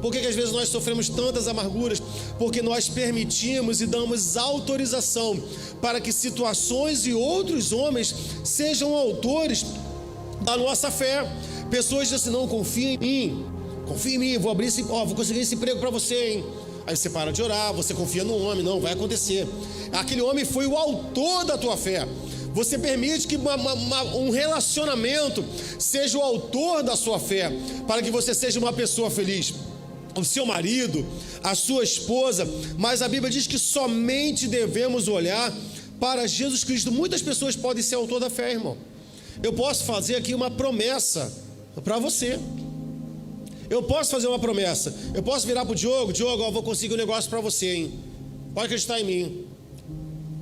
Por que às vezes nós sofremos tantas amarguras? Porque nós permitimos e damos autorização para que situações e outros homens sejam autores da nossa fé. Pessoas dizem assim: não, confia em mim, vou conseguir esse emprego para você, hein? Aí você para de orar, você confia no homem, não, vai acontecer. Aquele homem foi o autor da tua fé. Você permite que um relacionamento seja o autor da sua fé, para que você seja uma pessoa feliz. O seu marido, a sua esposa, mas a Bíblia diz que somente devemos olhar para Jesus Cristo. Muitas pessoas podem ser autor da fé, irmão. Eu posso fazer aqui uma promessa para você. Eu posso fazer uma promessa. Eu posso virar para o Diogo: vou conseguir um negócio para você, hein? pode acreditar em mim.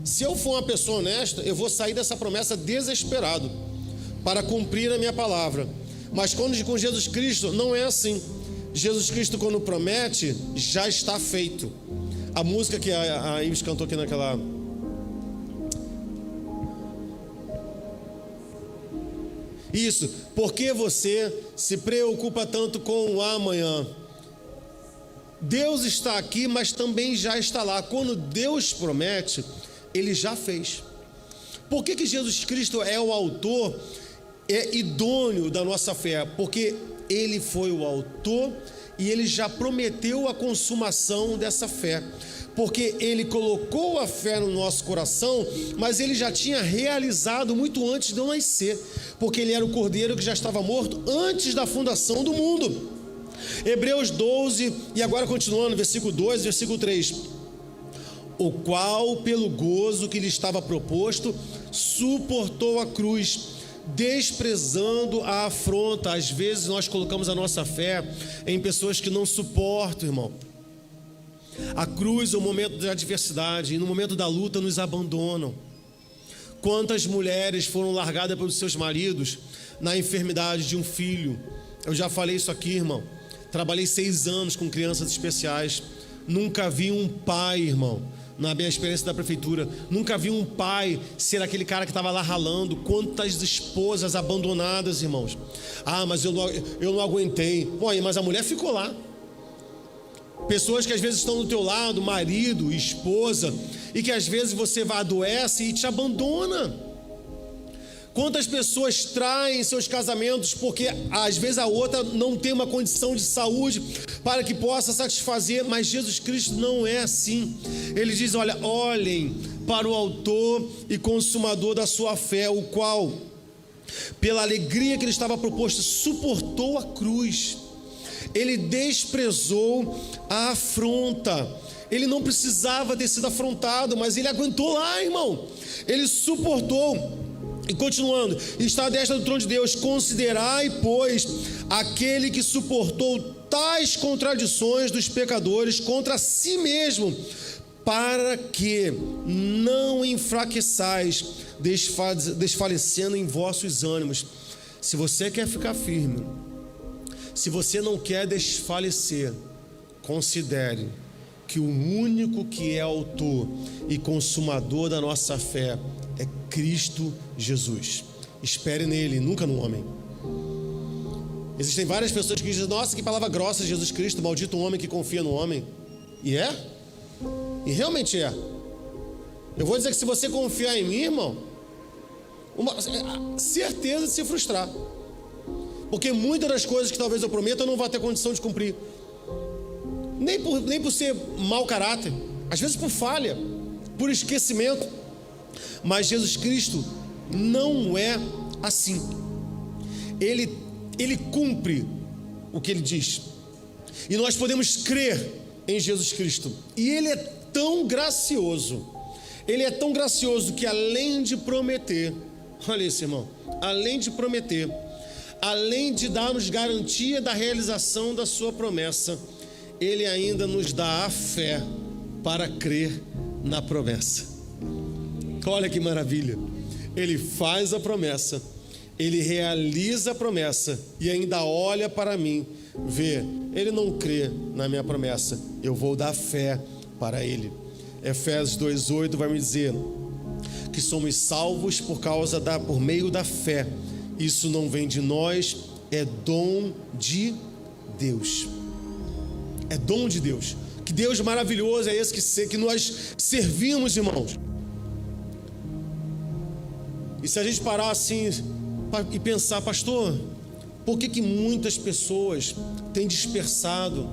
Se eu for uma pessoa honesta, eu vou sair dessa promessa desesperado para cumprir a minha palavra. Mas quando com Jesus Cristo, não é assim. Jesus Cristo, quando promete, já está feito. A música que a Ives cantou aqui naquela... Isso, por que você se preocupa tanto com o amanhã? Deus está aqui, mas também já está lá. Quando Deus promete, Ele já fez. Por que Jesus Cristo é o autor, é idôneo da nossa fé? Porque Ele foi o autor e Ele já prometeu a consumação dessa fé. Porque Ele colocou a fé no nosso coração, mas Ele já tinha realizado muito antes de eu nascer. Porque Ele era o Cordeiro que já estava morto antes da fundação do mundo. Hebreus 12, e agora continuando, versículo 2, versículo 3. O qual, pelo gozo que lhe estava proposto, suportou a cruz, desprezando a afronta. Às vezes nós colocamos a nossa fé em pessoas que não suportam, irmão. A cruz é o momento da adversidade, e no momento da luta nos abandonam. Quantas mulheres foram largadas pelos seus maridos na enfermidade de um filho? Eu já falei isso aqui, irmão. Trabalhei 6 anos com crianças especiais. Nunca vi um pai, irmão, na minha experiência da prefeitura, nunca vi um pai ser aquele cara que estava lá ralando. Quantas esposas abandonadas, irmãos. Ah, mas eu não aguentei. Pô, mas a mulher ficou lá. Pessoas que às vezes estão do teu lado, marido, esposa, e que às vezes você adoece e te abandona. Quantas pessoas traem seus casamentos porque às vezes a outra não tem uma condição de saúde para que possa satisfazer, mas Jesus Cristo não é assim. Ele diz, olha, olhem para o autor e consumador da sua fé, o qual, pela alegria que lhe estava proposta, suportou a cruz. Ele desprezou a afronta. Ele não precisava ter sido afrontado, mas ele aguentou lá, irmão. Ele suportou. E continuando, está à destra do trono de Deus. Considerai, pois, aquele que suportou tais contradições dos pecadores contra si mesmo, para que não enfraqueçais, desfalecendo em vossos ânimos. Se você quer ficar firme, se você não quer desfalecer, considere que o único que é autor e consumador da nossa fé é Cristo Jesus. Espere nele, nunca no homem. Existem várias pessoas que dizem, nossa, que palavra grossa, Jesus Cristo, maldito o homem que confia no homem. E é? E realmente é. Eu vou dizer que se você confiar em mim, irmão, certeza de se frustrar. Porque muitas das coisas que talvez eu prometa eu não vou ter condição de cumprir. Nem por ser mau caráter, às vezes por falha, por esquecimento. Mas Jesus Cristo não é assim. Ele cumpre o que ele diz. E nós podemos crer em Jesus Cristo. E ele é tão gracioso. Ele é tão gracioso que além de prometer, olha isso, irmão, além de prometer, além de dar-nos garantia da realização da sua promessa, ele ainda nos dá a fé para crer na promessa. Olha que maravilha. Ele faz a promessa, ele realiza a promessa e ainda olha para mim, vê, ele não crê na minha promessa, eu vou dar fé para ele. Efésios 2:8 vai me dizer que somos salvos por meio da fé. Isso não vem de nós, é dom de Deus. É dom de Deus. Que Deus maravilhoso é esse que nós servimos, irmãos. E se a gente parar assim e pensar, pastor, por que muitas pessoas têm dispersado?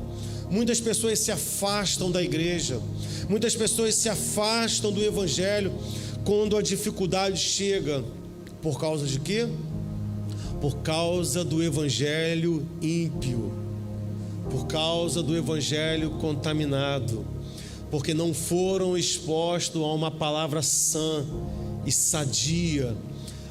Muitas pessoas se afastam da igreja, muitas pessoas se afastam do evangelho quando a dificuldade chega. Por causa de quê? Por causa do evangelho ímpio, por causa do evangelho contaminado, porque não foram expostos a uma palavra sã e sadia.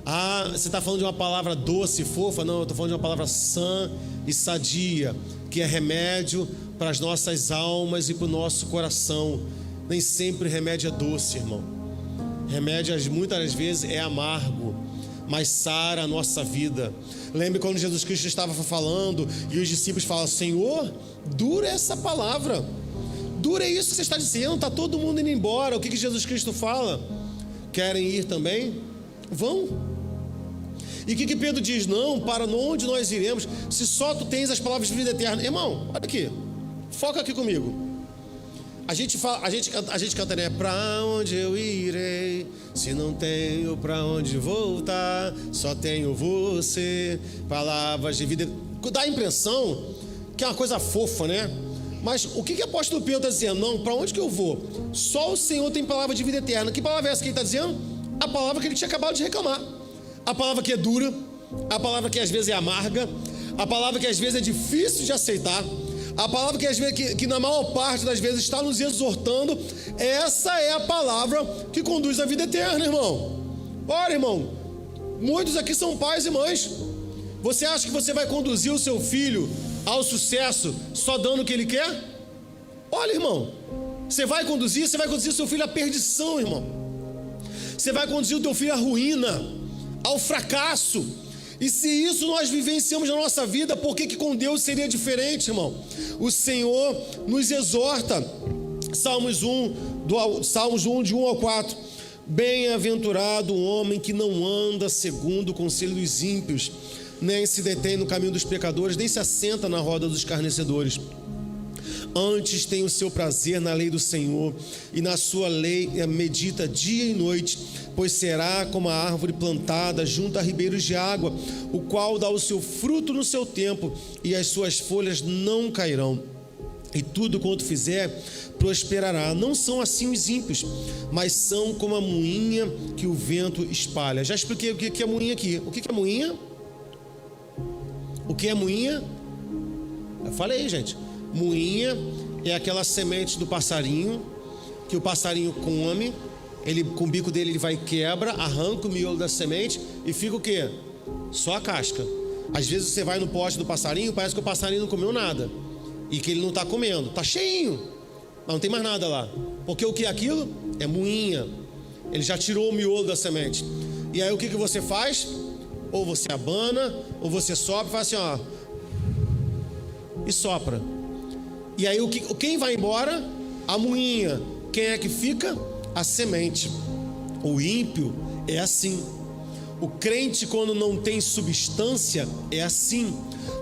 Ah, você está falando de uma palavra doce e fofa? Não, eu estou falando de uma palavra sã e sadia, que é remédio para as nossas almas e para o nosso coração. Nem sempre remédio é doce, irmão. Remédio muitas vezes é amargo, mas sara a nossa vida. Lembre quando Jesus Cristo estava falando e os discípulos falam: Senhor, dura essa palavra, dura isso que você está dizendo, está todo mundo indo embora. O que Jesus Cristo fala? Querem ir também? Vão. E o que Pedro diz? Não, para onde nós iremos, se só tu tens as palavras de vida eterna. Irmão, olha aqui, foca aqui comigo. A gente canta, né? Pra onde eu irei, se não tenho pra onde voltar, só tenho você, palavras de vida. Dá a impressão que é uma coisa fofa, né? Mas o que o apóstolo Pedro está dizendo? Não, para onde que eu vou? Só o Senhor tem palavra de vida eterna. Que palavra é essa que ele está dizendo? A palavra que ele tinha acabado de reclamar. A palavra que é dura, a palavra que às vezes é amarga, a palavra que às vezes é difícil de aceitar, a palavra que às vezes, que na maior parte das vezes está nos exortando. Essa é a palavra que conduz à vida eterna, irmão. Olha, irmão, muitos aqui são pais e mães. Você acha que você vai conduzir o seu filho ao sucesso só dando o que ele quer? Olha, irmão, você vai conduzir o seu filho à perdição, irmão. Você vai conduzir o teu filho à ruína, ao fracasso. E se isso nós vivenciamos na nossa vida, por que com Deus seria diferente, irmão? O Senhor nos exorta. Salmos 1, de 1 ao 4. Bem-aventurado o homem que não anda segundo o conselho dos ímpios, nem se detém no caminho dos pecadores, nem se assenta na roda dos escarnecedores. Antes tem o seu prazer na lei do Senhor, e na sua lei medita dia e noite, pois será como a árvore plantada junto a ribeiros de água, o qual dá o seu fruto no seu tempo, e as suas folhas não cairão, e tudo quanto fizer prosperará. Não são assim os ímpios, mas são como a moinha que o vento espalha. Já expliquei o que é moinha aqui. O que é moinha? O que é moinha? Eu falei, gente. Moinha é aquela semente do passarinho, que o passarinho come, ele, com o bico dele ele vai e quebra, arranca o miolo da semente e fica o quê? Só a casca. Às vezes você vai no poste do passarinho, parece que o passarinho não comeu nada, e que ele não está comendo, está cheinho, mas não tem mais nada lá, porque o que é aquilo? É moinha. Ele já tirou o miolo da semente. E aí o que você faz? Ou você abana, ou você sopra e faz assim, ó, e sopra. E aí quem vai embora? A moinha. Quem é que fica? A semente. O ímpio é assim. O crente, quando não tem substância, é assim.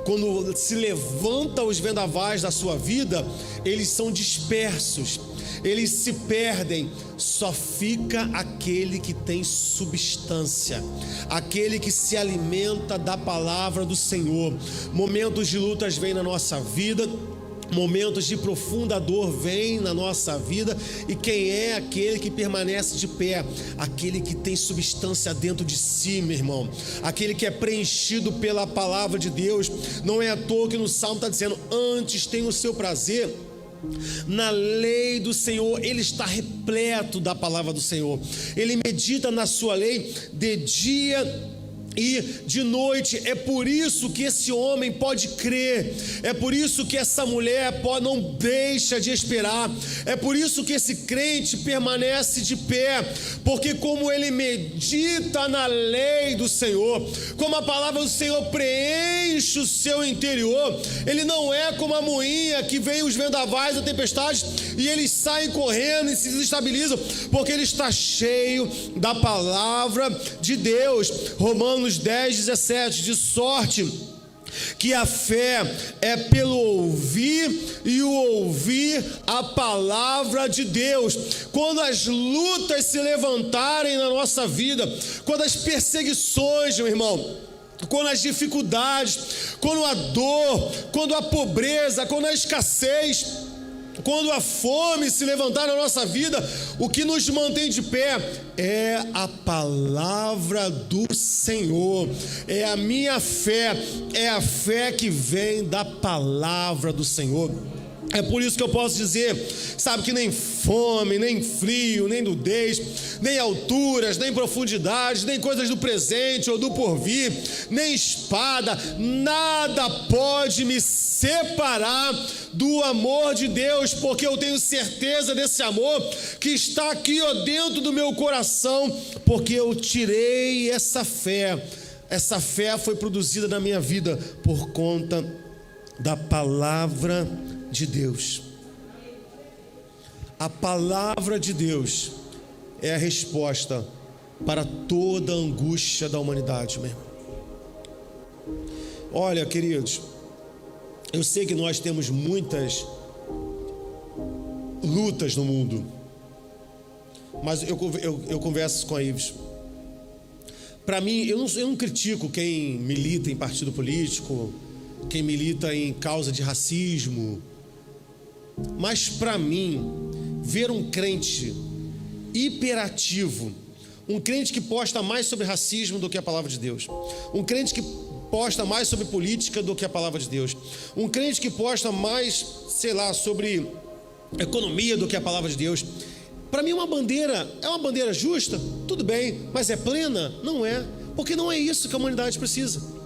Quando se levanta os vendavais da sua vida, eles são dispersos, eles se perdem. Só fica aquele que tem substância, aquele que se alimenta da palavra do Senhor. Momentos de lutas vêm na nossa vida, momentos de profunda dor vêm na nossa vida. E quem é aquele que permanece de pé? Aquele que tem substância dentro de si, meu irmão. Aquele que é preenchido pela palavra de Deus. Não é à toa que no Salmo está dizendo: antes tem o seu prazer na lei do Senhor. Ele está repleto da palavra do Senhor. Ele medita na sua lei de dia e de noite. É por isso que esse homem pode crer, é por isso que essa mulher não deixa de esperar, é por isso que esse crente permanece de pé, porque como ele medita na lei do Senhor, como a palavra do Senhor preenche o seu interior, ele não é como a moinha que vem os vendavais da tempestade e eles saem correndo e se desestabilizam, porque ele está cheio da palavra de Deus. Romanos 10:17, de sorte que a fé é pelo ouvir e o ouvir a palavra de Deus. Quando as lutas se levantarem na nossa vida, quando as perseguições, meu irmão, quando as dificuldades, quando a dor, quando a pobreza, quando a escassez, quando a fome se levantar na nossa vida, o que nos mantém de pé é a palavra do Senhor, é a minha fé, é a fé que vem da palavra do Senhor. É por isso que eu posso dizer, sabe, que nem fome, nem frio, nem nudez, nem alturas, nem profundidade, nem coisas do presente ou do porvir, nem espada, nada pode me separar do amor de Deus, porque eu tenho certeza desse amor que está aqui, ó, dentro do meu coração, porque eu tirei essa fé. Essa fé foi produzida na minha vida por conta da palavra de Deus. A palavra de Deus é a resposta para toda a angústia da humanidade, meu irmão. Olha, queridos, eu sei que nós temos muitas lutas no mundo, mas eu converso com a Ives. Para mim, eu não critico quem milita em partido político, quem milita em causa de racismo, mas para mim, ver um crente hiperativo, um crente que posta mais sobre racismo do que a palavra de Deus, um crente que posta mais sobre política do que a palavra de Deus, um crente que posta mais, sei lá, sobre economia do que a palavra de Deus, para mim é uma bandeira justa, tudo bem, mas é plena? Não é, porque não é isso que a humanidade precisa.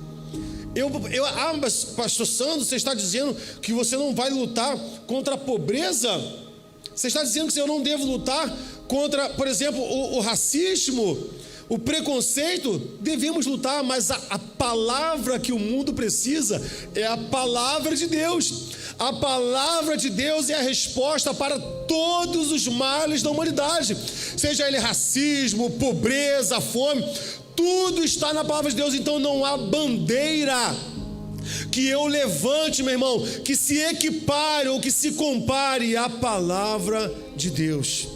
Mas pastor Sandro, você está dizendo que você não vai lutar contra a pobreza? Você está dizendo que eu não devo lutar contra, por exemplo, o racismo, o preconceito? Devemos lutar, mas a palavra que o mundo precisa é a palavra de Deus. A palavra de Deus é a resposta para todos os males da humanidade, seja ele racismo, pobreza, fome, tudo está na palavra de Deus. Então não há bandeira que eu levante, meu irmão, que se equipare ou que se compare à palavra de Deus.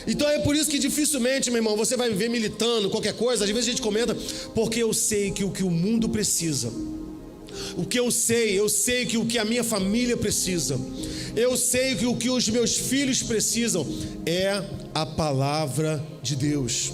Então é por isso que dificilmente, meu irmão, você vai me ver militando qualquer coisa. Às vezes a gente comenta, porque eu sei que o que o mundo precisa, o que eu sei que o que a minha família precisa, eu sei que o que os meus filhos precisam é a palavra de Deus.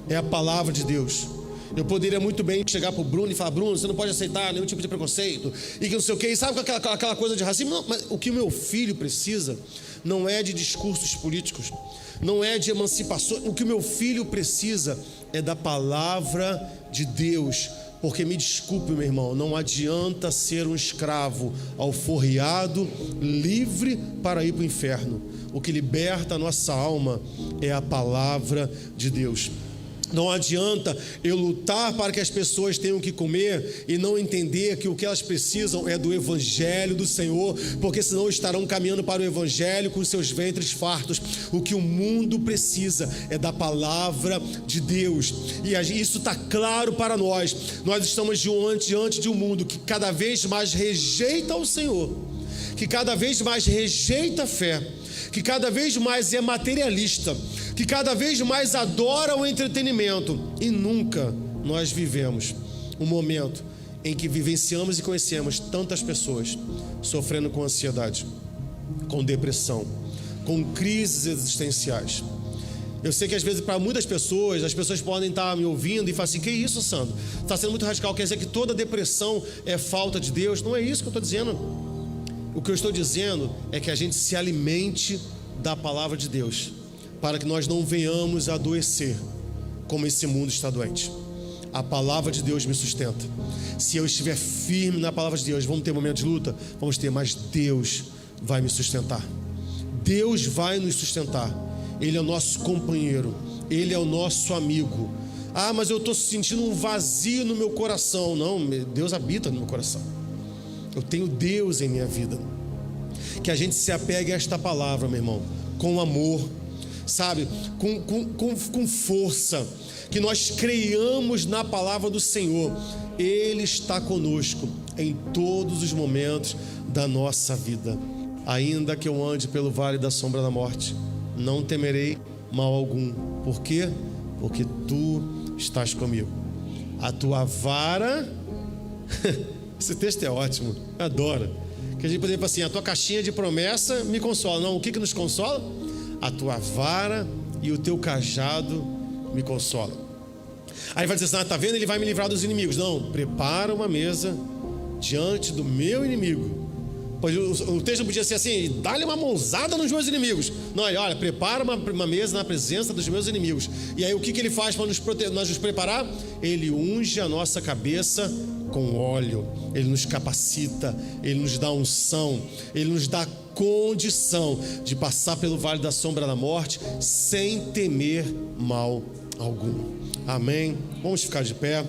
É a palavra de Deus. Eu poderia muito bem chegar para o Bruno e falar: Bruno, você não pode aceitar nenhum tipo de preconceito, e que não sei o que, e sabe aquela coisa de racismo? Não, mas o que o meu filho precisa não é de discursos políticos, não é de emancipação. O que o meu filho precisa é da palavra de Deus. Porque me desculpe, meu irmão, não adianta ser um escravo alforriado, livre para ir para o inferno. O que liberta a nossa alma é a palavra de Deus. Não adianta eu lutar para que as pessoas tenham que comer e não entender que o que elas precisam é do Evangelho do Senhor, porque senão estarão caminhando para o Evangelho com seus ventres fartos. O que o mundo precisa é da palavra de Deus, e isso está claro para nós. Nós estamos diante de um mundo que cada vez mais rejeita o Senhor, que cada vez mais rejeita a fé, que cada vez mais é materialista, que cada vez mais adora o entretenimento, e nunca nós vivemos um momento em que vivenciamos e conhecemos tantas pessoas sofrendo com ansiedade, com depressão, com crises existenciais. Eu sei que às vezes para muitas pessoas, as pessoas podem estar me ouvindo e falar assim: que isso, Sandro? Está sendo muito radical, quer dizer que toda depressão é falta de Deus? Não é isso que eu estou dizendo. O que eu estou dizendo é que a gente se alimente da palavra de Deus, para que nós não venhamos a adoecer como esse mundo está doente. A palavra de Deus me sustenta. Se eu estiver firme na palavra de Deus, vamos ter momentos de luta? Vamos ter, mas Deus vai me sustentar. Deus vai nos sustentar. Ele é o nosso companheiro, Ele é o nosso amigo. Ah, mas eu estou sentindo um vazio no meu coração. Não, Deus habita no meu coração. Eu tenho Deus em minha vida. Que a gente se apegue a esta palavra, meu irmão, com amor, sabe, com força, que nós creiamos na palavra do Senhor. Ele está conosco em todos os momentos da nossa vida. Ainda que eu ande pelo vale da sombra da morte, não temerei mal algum. Por quê? Porque tu estás comigo. A tua vara esse texto é ótimo, eu adoro. Que a gente poderia falar assim: a tua caixinha de promessa me consola. Não, o que nos consola? A tua vara e o teu cajado me consolam. Aí vai dizer assim: está vendo, ele vai me livrar dos inimigos. Não, prepara uma mesa diante do meu inimigo. Pois o texto podia ser assim: dá-lhe uma mãozada nos meus inimigos. Não, ele, olha, prepara uma mesa na presença dos meus inimigos. E aí o que ele faz para nós nos preparar? Ele unge a nossa cabeça com óleo. Ele nos capacita, ele nos dá unção, ele nos dá condição de passar pelo vale da sombra da morte sem temer mal algum. Amém? Vamos ficar de pé.